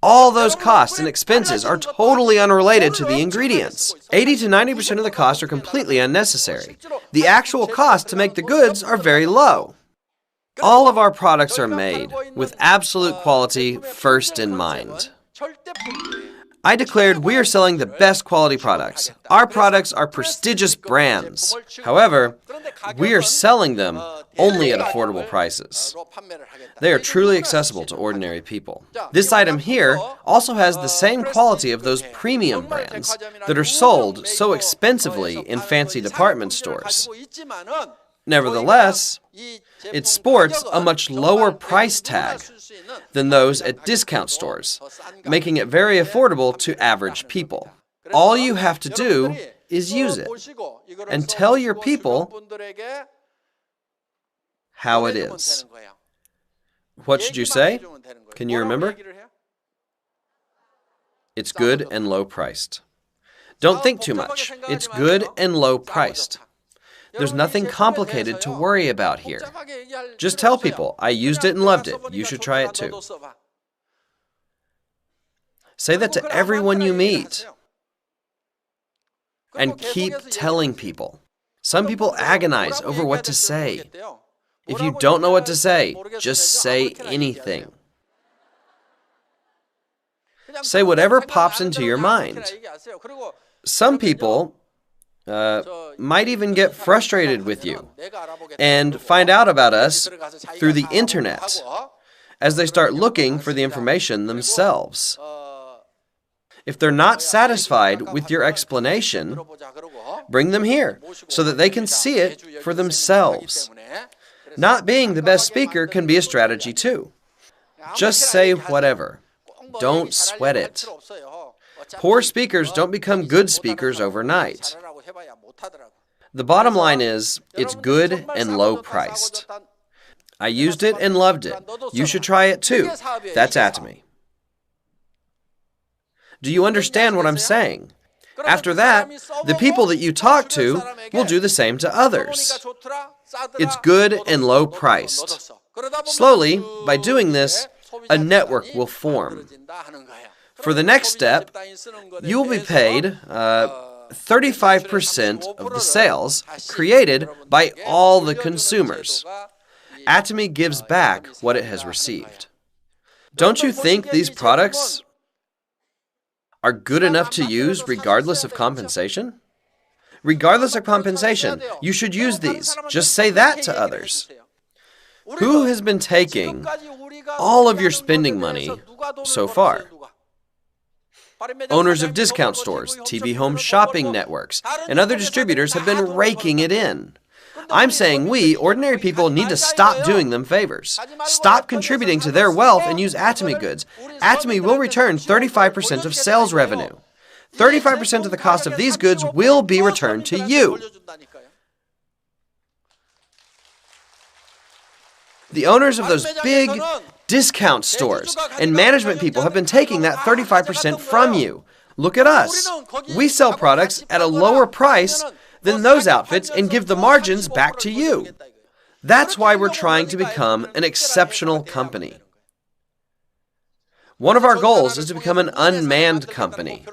All those costs and expenses are totally unrelated to the ingredients. 80 to 90% of the costs are completely unnecessary. The actual costs to make the goods are very low. All of our products are made with absolute quality first in mind. I declared we are selling the best quality products. Our products are prestigious brands. However, we are selling them only at affordable prices. They are truly accessible to ordinary people. This item here also has the same quality of those premium brands that are sold so expensively in fancy department stores. Nevertheless, it sports a much lower price tag than those at discount stores, making it very affordable to average people. All you have to do is use it and tell your people how it is. What should you say? Can you remember? It's good and low priced. Don't think too much. It's good and low priced. There's nothing complicated to worry about here. Just tell people, I used it and loved it. You should try it too. Say that to everyone you meet. And keep telling people. Some people agonize over what to say. If you don't know what to say, just say anything. Say whatever pops into your mind. Some people might even get frustrated with you and find out about us through the internet as they start looking for the information themselves. If they're not satisfied with your explanation, bring them here so that they can see it for themselves. Not being the best speaker can be a strategy too. Just say whatever. Don't sweat it. Poor speakers don't become good speakers overnight. The bottom line is, it's good and low priced. I used it and loved it. You should try it too. That's Atomy. Do you understand what I'm saying? After that, the people that you talk to will do the same to others. It's good and low priced. Slowly, by doing this, a network will form. For the next step, you will be paid 35% of the sales created by all the consumers. Atomy gives back what it has received. Don't you think these products are good enough to use regardless of compensation? Regardless of compensation, you should use these. Just say that to others. Who has been taking all of your spending money so far? Owners of discount stores, TV home shopping networks, and other distributors have been raking it in. I'm saying we, ordinary people, need to stop doing them favors. Stop contributing to their wealth and use Atomy goods. Atomy will return 35% of sales revenue. 35% of the cost of these goods will be returned to you. The owners of those big discount stores and management people have been taking that 35% from you. Look at us. We sell products at a lower price than those outfits and give the margins back to you. That's why we're trying to become an exceptional company. One of our goals is to become an unmanned company.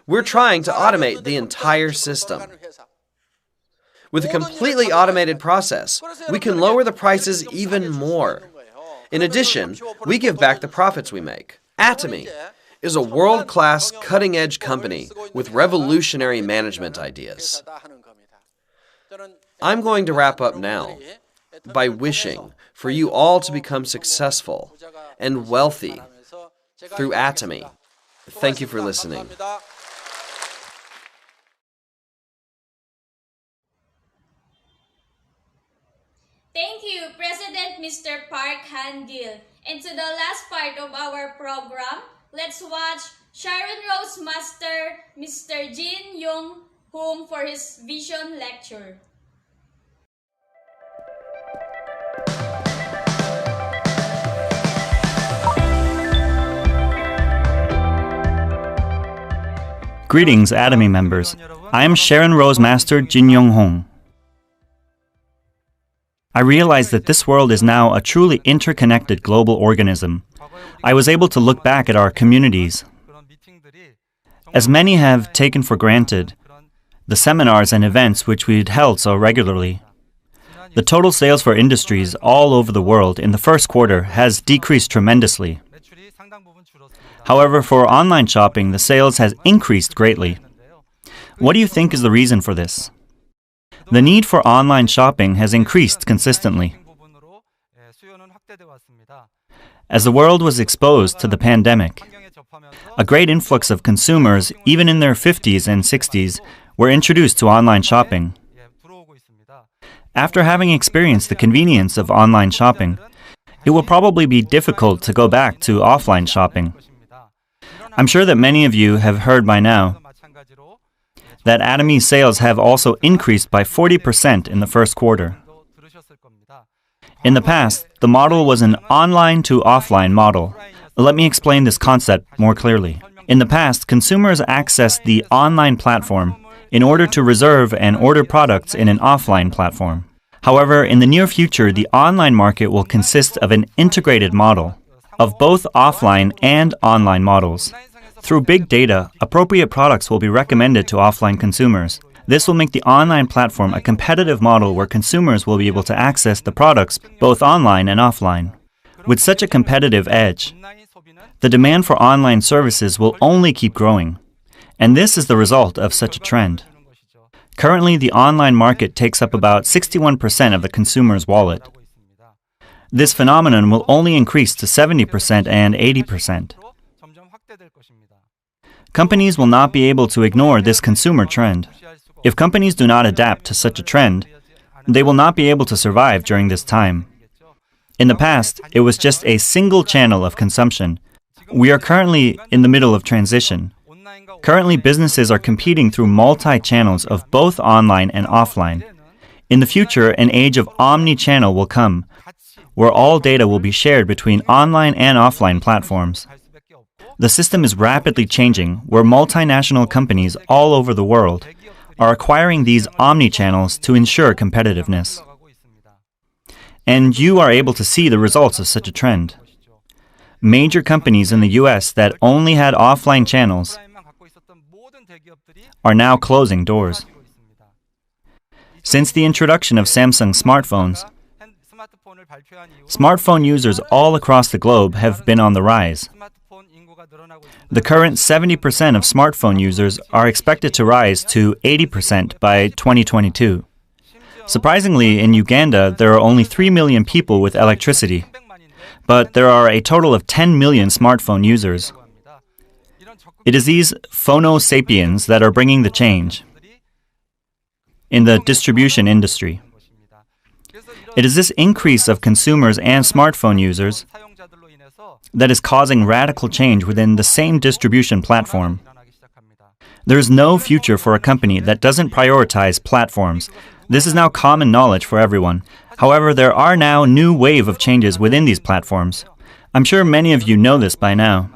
We're trying to automate the entire system. With a completely automated process, we can lower the prices even more. In addition, we give back the profits we make. Atomy is a world-class, cutting-edge company with revolutionary management ideas. I'm going to wrap up now by wishing for you all to become successful and wealthy through Atomy. Thank you for listening. Thank you, President Mr. Park Han-gil. And to the last part of our program, let's watch Sharon Rose Master Mr. Jin Young-hoon for his vision lecture. Greetings, Atomy members. I am Sharon Rose Master Jin Young-hoon. I realized that this world is now a truly interconnected global organism. I was able to look back at our communities. As many have taken for granted the seminars and events which we'd held so regularly, the total sales for industries all over the world in the first quarter has decreased tremendously. However, for online shopping, the sales has increased greatly. What do you think is the reason for this? The need for online shopping has increased consistently. As the world was exposed to the pandemic, a great influx of consumers, even in their 50s and 60s, were introduced to online shopping. After having experienced the convenience of online shopping, it will probably be difficult to go back to offline shopping. I'm sure that many of you have heard by now that Atomy's sales have also increased by 40% in the first quarter. In the past, the model was an online to offline model. Let me explain this concept more clearly. In the past, consumers accessed the online platform in order to reserve and order products in an offline platform. However, in the near future, the online market will consist of an integrated model of both offline and online models. Through big data, appropriate products will be recommended to offline consumers. This will make the online platform a competitive model where consumers will be able to access the products both online and offline. With such a competitive edge, the demand for online services will only keep growing. And this is the result of such a trend. Currently, the online market takes up about 61% of the consumer's wallet. This phenomenon will only increase to 70% and 80%. Companies will not be able to ignore this consumer trend. If companies do not adapt to such a trend, they will not be able to survive during this time. In the past, it was just a single channel of consumption. We are currently in the middle of transition. Currently, businesses are competing through multi-channels of both online and offline. In the future, an age of omni-channel will come, where all data will be shared between online and offline platforms. The system is rapidly changing, where multinational companies all over the world are acquiring these omni-channels to ensure competitiveness. And you are able to see the results of such a trend. Major companies in the US that only had offline channels are now closing doors. Since the introduction of Samsung smartphones, smartphone users all across the globe have been on the rise. The current 70% of smartphone users are expected to rise to 80% by 2022. Surprisingly, in Uganda, there are only 3 million people with electricity, but there are a total of 10 million smartphone users. It is these phono sapiens that are bringing the change in the distribution industry. It is this increase of consumers and smartphone users that is causing radical change within the same distribution platform. There is no future for a company that doesn't prioritize platforms. This is now common knowledge for everyone. However, there are now new wave of changes within these platforms. I'm sure many of you know this by now.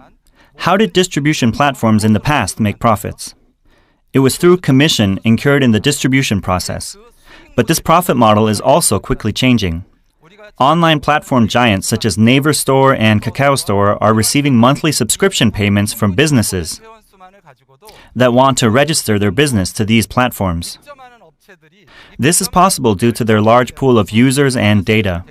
How did distribution platforms in the past make profits? It was through commission incurred in the distribution process. But this profit model is also quickly changing. Online platform giants such as Naver Store and Kakao Store are receiving monthly subscription payments from businesses that want to register their business to these platforms. This is possible due to their large pool of users and data.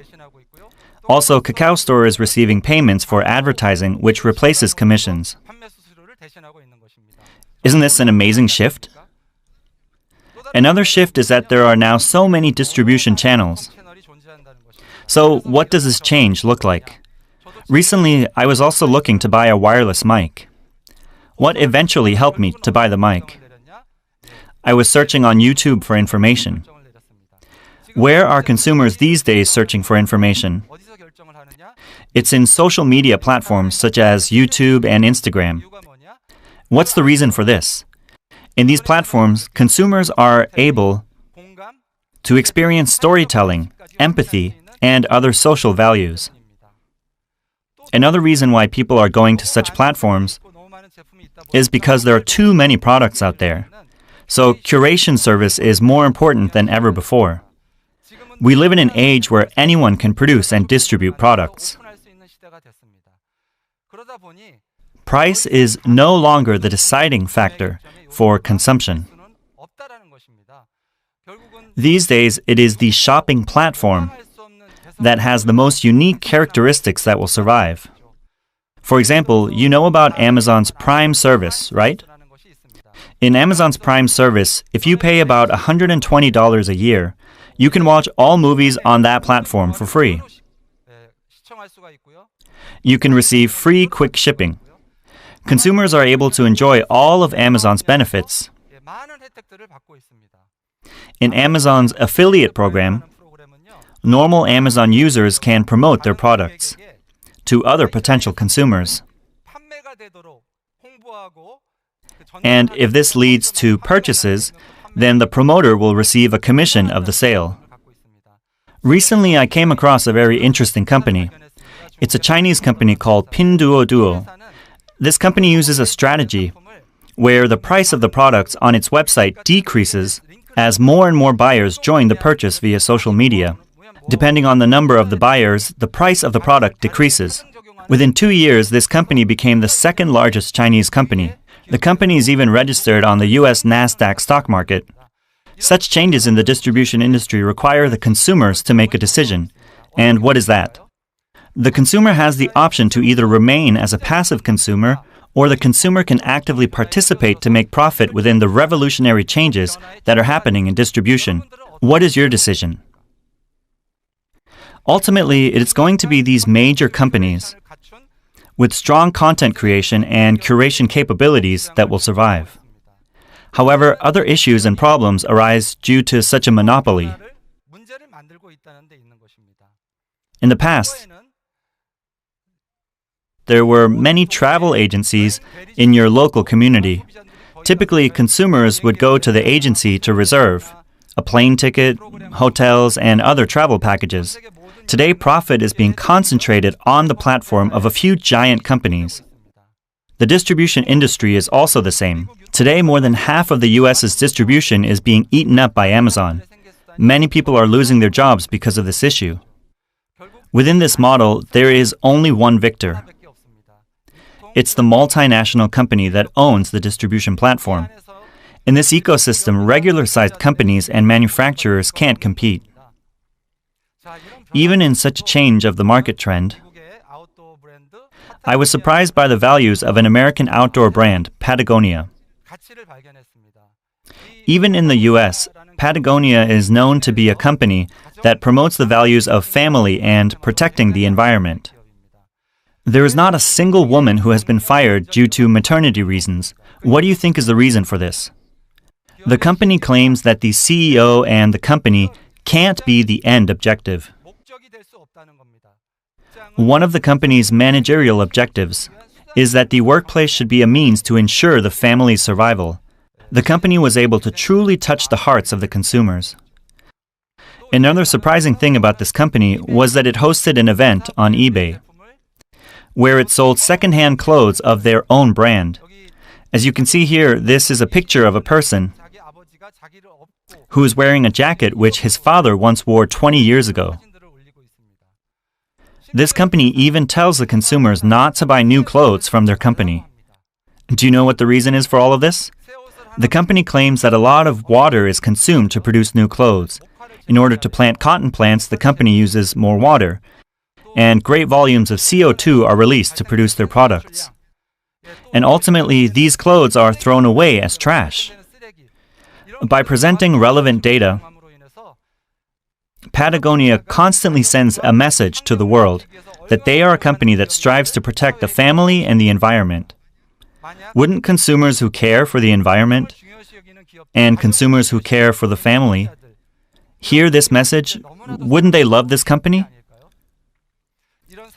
Also, Kakao Store is receiving payments for advertising, which replaces commissions. Isn't this an amazing shift? Another shift is that there are now so many distribution channels. So, what does this change look like? Recently, I was also looking to buy a wireless mic. What eventually helped me to buy the mic? I was searching on YouTube for information. Where are consumers these days searching for information? It's in social media platforms such as YouTube and Instagram. What's the reason for this? In these platforms, consumers are able to experience storytelling, empathy, and other social values. Another reason why people are going to such platforms is because there are too many products out there. So curation service is more important than ever before. We live in an age where anyone can produce and distribute products. Price is no longer the deciding factor for consumption. These days, it is the shopping platform that has the most unique characteristics that will survive. For example, you know about Amazon's Prime service, right? In Amazon's Prime service, if you pay about $120 a year, you can watch all movies on that platform for free. You can receive free quick shipping. Consumers are able to enjoy all of Amazon's benefits. In Amazon's affiliate program, normal Amazon users can promote their products to other potential consumers. And if this leads to purchases, then the promoter will receive a commission of the sale. Recently, I came across a very interesting company. It's a Chinese company called Pinduoduo. This company uses a strategy where the price of the products on its website decreases as more and more buyers join the purchase via social media. Depending on the number of the buyers, the price of the product decreases. Within 2 years, this company became the second largest Chinese company. The company is even registered on the US NASDAQ stock market. Such changes in the distribution industry require the consumers to make a decision. And what is that? The consumer has the option to either remain as a passive consumer, or the consumer can actively participate to make profit within the revolutionary changes that are happening in distribution. What is your decision? Ultimately, it is going to be these major companies with strong content creation and curation capabilities that will survive. However, other issues and problems arise due to such a monopoly. In the past, there were many travel agencies in your local community. Typically, consumers would go to the agency to reserve a plane ticket, hotels, and other travel packages. Today, profit is being concentrated on the platform of a few giant companies. The distribution industry is also the same. Today, more than half of the US's distribution is being eaten up by Amazon. Many people are losing their jobs because of this issue. Within this model, there is only one victor. It's the multinational company that owns the distribution platform. In this ecosystem, regular-sized companies and manufacturers can't compete. Even in such a change of the market trend, I was surprised by the values of an American outdoor brand, Patagonia. Even in the US, Patagonia is known to be a company that promotes the values of family and protecting the environment. There is not a single woman who has been fired due to maternity reasons. What do you think is the reason for this? The company claims that the CEO and the company can't be the end objective. One of the company's managerial objectives is that the workplace should be a means to ensure the family's survival. The company was able to truly touch the hearts of the consumers. Another surprising thing about this company was that it hosted an event on eBay, where it sold second-hand clothes of their own brand. As you can see here, this is a picture of a person who is wearing a jacket which his father once wore 20 years ago. This company even tells the consumers not to buy new clothes from their company. Do you know what the reason is for all of this? The company claims that a lot of water is consumed to produce new clothes. In order to plant cotton plants, the company uses more water, and great volumes of CO2 are released to produce their products. And ultimately, these clothes are thrown away as trash. By presenting relevant data, Patagonia constantly sends a message to the world that they are a company that strives to protect the family and the environment. Wouldn't consumers who care for the environment and consumers who care for the family hear this message? Wouldn't they love this company?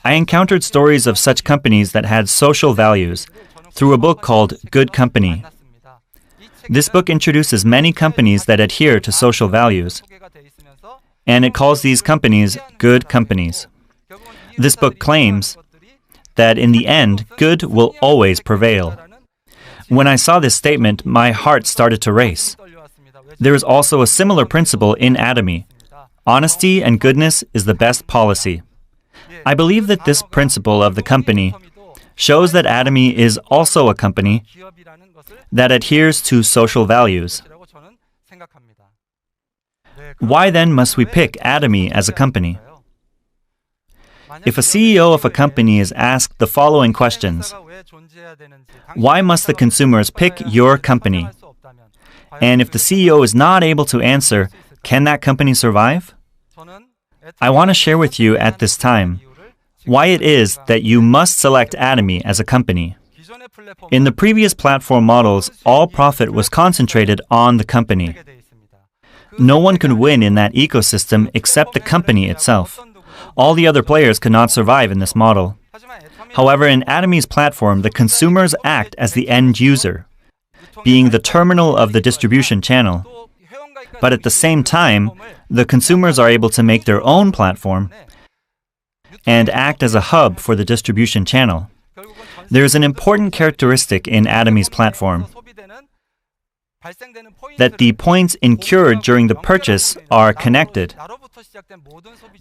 I encountered stories of such companies that had social values through a book called Good Company. This book introduces many companies that adhere to social values, and it calls these companies good companies. This book claims that in the end, good will always prevail. When I saw this statement, my heart started to race. There is also a similar principle in Atomy. Honesty and goodness is the best policy. I believe that this principle of the company shows that Atomy is also a company that adheres to social values. Why then must we pick Atomy as a company? If a CEO of a company is asked the following questions, why must the consumers pick your company? And if the CEO is not able to answer, can that company survive? I want to share with you at this time why it is that you must select Atomy as a company. In the previous platform models, all profit was concentrated on the company. No one could win in that ecosystem except the company itself. All the other players could not survive in this model. However, in Atomy's platform, the consumers act as the end user, being the terminal of the distribution channel. But at the same time, the consumers are able to make their own platform and act as a hub for the distribution channel. There is an important characteristic in Atomy's platform, that the points incurred during the purchase are connected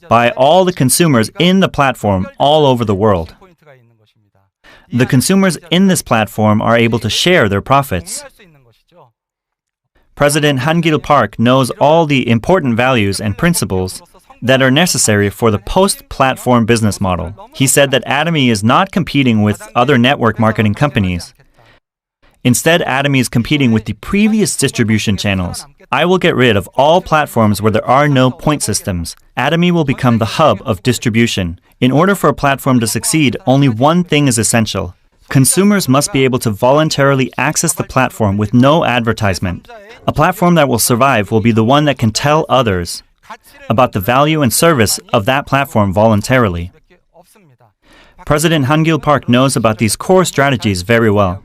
by all the consumers in the platform all over the world. The consumers in this platform are able to share their profits. President Han-gil Park knows all the important values and principles that are necessary for the post-platform business model. He said that Atomy is not competing with other network marketing companies. Instead, Atomy is competing with the previous distribution channels. I will get rid of all platforms where there are no point systems. Atomy will become the hub of distribution. In order for a platform to succeed, only one thing is essential. Consumers must be able to voluntarily access the platform with no advertisement. A platform that will survive will be the one that can tell others about the value and service of that platform voluntarily. President Han-gil Park knows about these core strategies very well.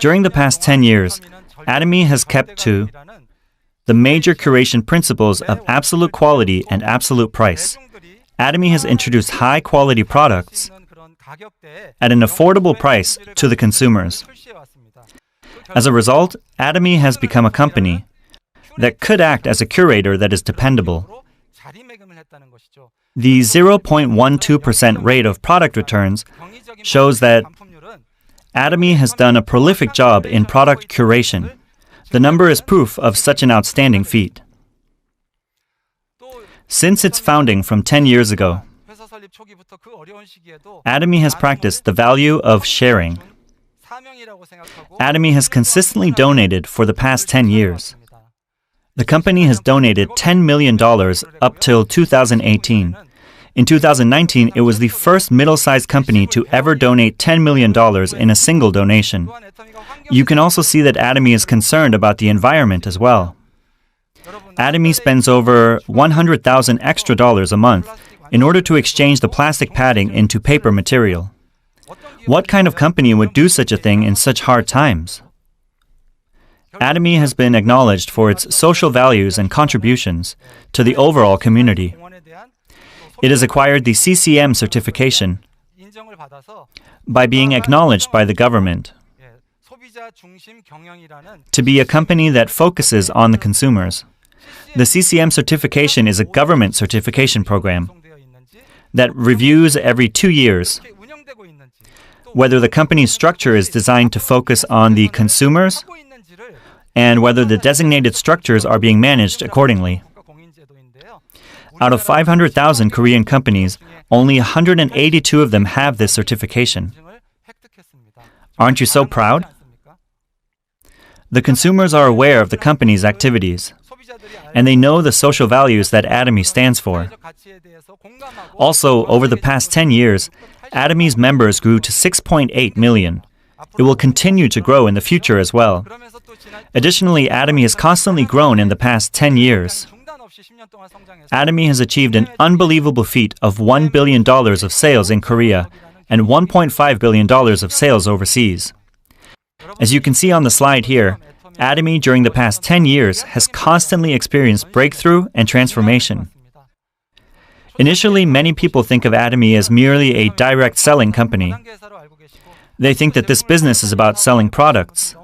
During the past 10 years, Atomy has kept to the major curation principles of absolute quality and absolute price. Atomy has introduced high-quality products at an affordable price to the consumers. As a result, Atomy has become a company that could act as a curator that is dependable. The 0.12% rate of product returns shows that Atomy has done a prolific job in product curation. The number is proof of such an outstanding feat. Since its founding from 10 years ago, Atomy has practiced the value of sharing. Atomy has consistently donated for the past 10 years. The company has donated $10 million up till 2018. In 2019, it was the first middle-sized company to ever donate $10 million in a single donation. You can also see that Atomy is concerned about the environment as well. Atomy spends over $100,000 extra a month in order to exchange the plastic padding into paper material. What kind of company would do such a thing in such hard times? Atomy has been acknowledged for its social values and contributions to the overall community. It has acquired the CCM certification by being acknowledged by the government to be a company that focuses on the consumers. The CCM certification is a government certification program that reviews every 2 years whether the company's structure is designed to focus on the consumers and whether the designated structures are being managed accordingly. Out of 500,000 Korean companies, only 182 of them have this certification. Aren't you so proud? The consumers are aware of the company's activities, and they know the social values that Atomy stands for. Also, over the past 10 years, Atomy's members grew to 6.8 million. It will continue to grow in the future as well. Additionally, Atomy has constantly grown in the past 10 years. Atomy has achieved an unbelievable feat of $1 billion of sales in Korea and $1.5 billion of sales overseas. As you can see on the slide here, Atomy during the past 10 years has constantly experienced breakthrough and transformation. Initially, many people think of Atomy as merely a direct selling company. They think that this business is about selling products.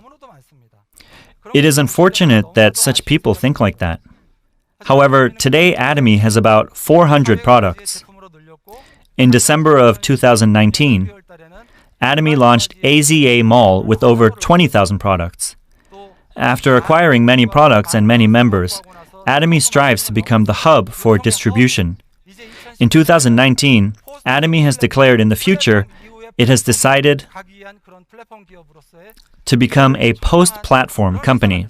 It is unfortunate that such people think like that. However, today Atomy has about 400 products. In December of 2019, Atomy launched AZA Mall with over 20,000 products. After acquiring many products and many members, Atomy strives to become the hub for distribution. In 2019, Atomy has declared in the future it has decided to become a post-platform company.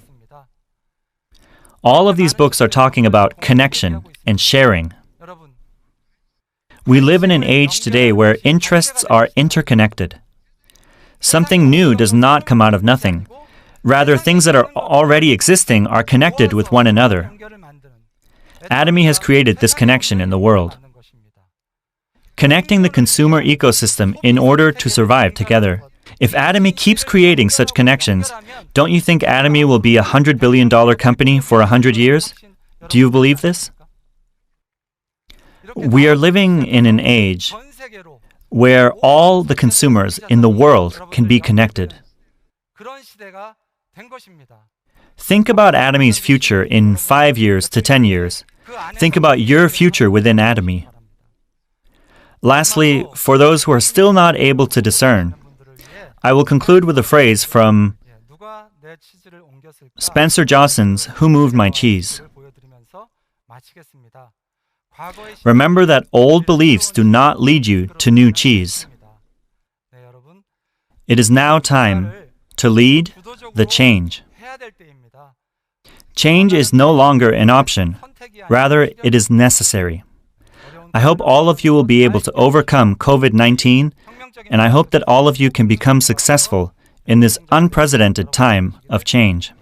All of these books are talking about connection and sharing. We live in an age today where interests are interconnected. Something new does not come out of nothing. Rather, things that are already existing are connected with one another. Atomy has created this connection in the world, connecting the consumer ecosystem in order to survive together. If Atomy keeps creating such connections, don't you think Atomy will be a $100 billion company for 100 years? Do you believe this? We are living in an age where all the consumers in the world can be connected. Think about Atomy's future in 5 years to 10 years. Think about your future within Atomy. Lastly, for those who are still not able to discern, I will conclude with a phrase from Spencer Johnson's Who Moved My Cheese? Remember that old beliefs do not lead you to new cheese. It is now time to lead the change. Change is no longer an option. Rather, it is necessary. I hope all of you will be able to overcome COVID-19, and I hope that all of you can become successful in this unprecedented time of change.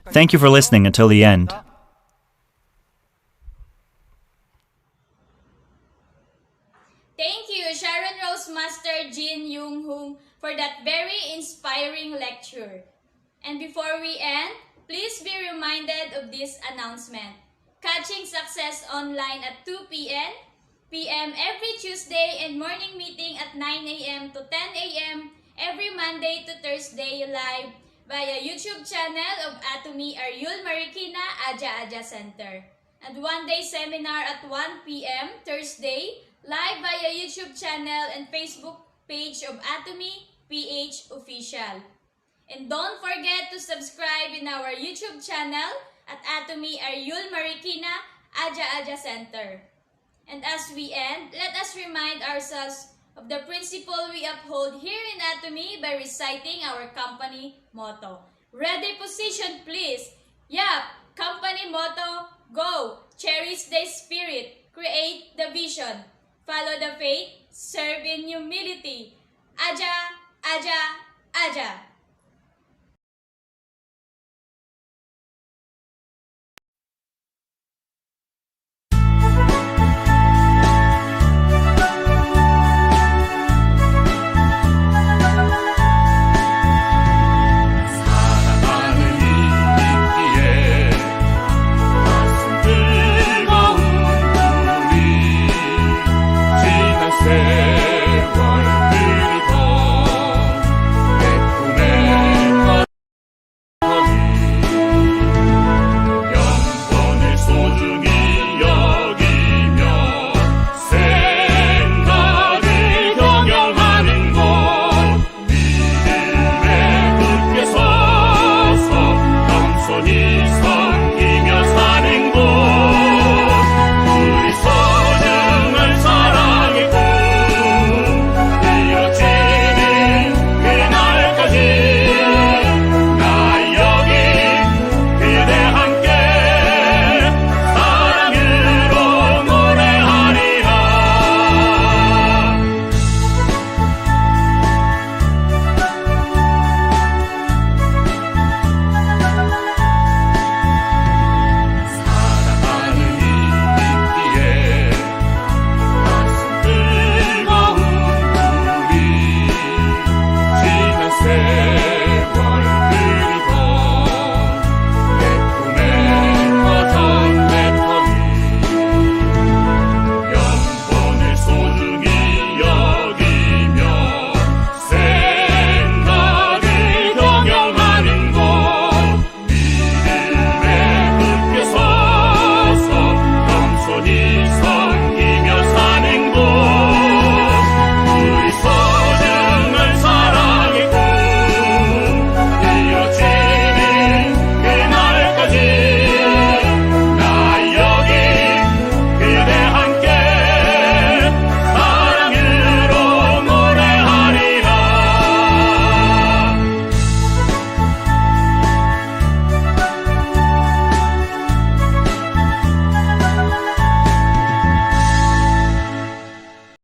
Thank you for listening until the end. Thank you, Sharon Rose Master Jin Young Hoon, for that very inspiring lecture. And before we end, Please be reminded of this announcement. Catching Success Online at 2 p.m. every Tuesday and morning meeting at 9 a.m. to 10 a.m. every Monday to Thursday live via YouTube channel of Atomy Ariul Marikina Aja Center. And one-day seminar at 1 p.m. Thursday live via YouTube channel and Facebook page of Atomy PH Official. And don't forget to subscribe in our YouTube channel at Atomy Ariul Marikina Aja Center. And as we end, let us remind ourselves of the principle we uphold here in Atomy by reciting our company motto. Ready, position, please. Yup, company motto, go. Cherish the spirit, create the vision, follow the faith, serve in humility. Aja, Aja, Aja.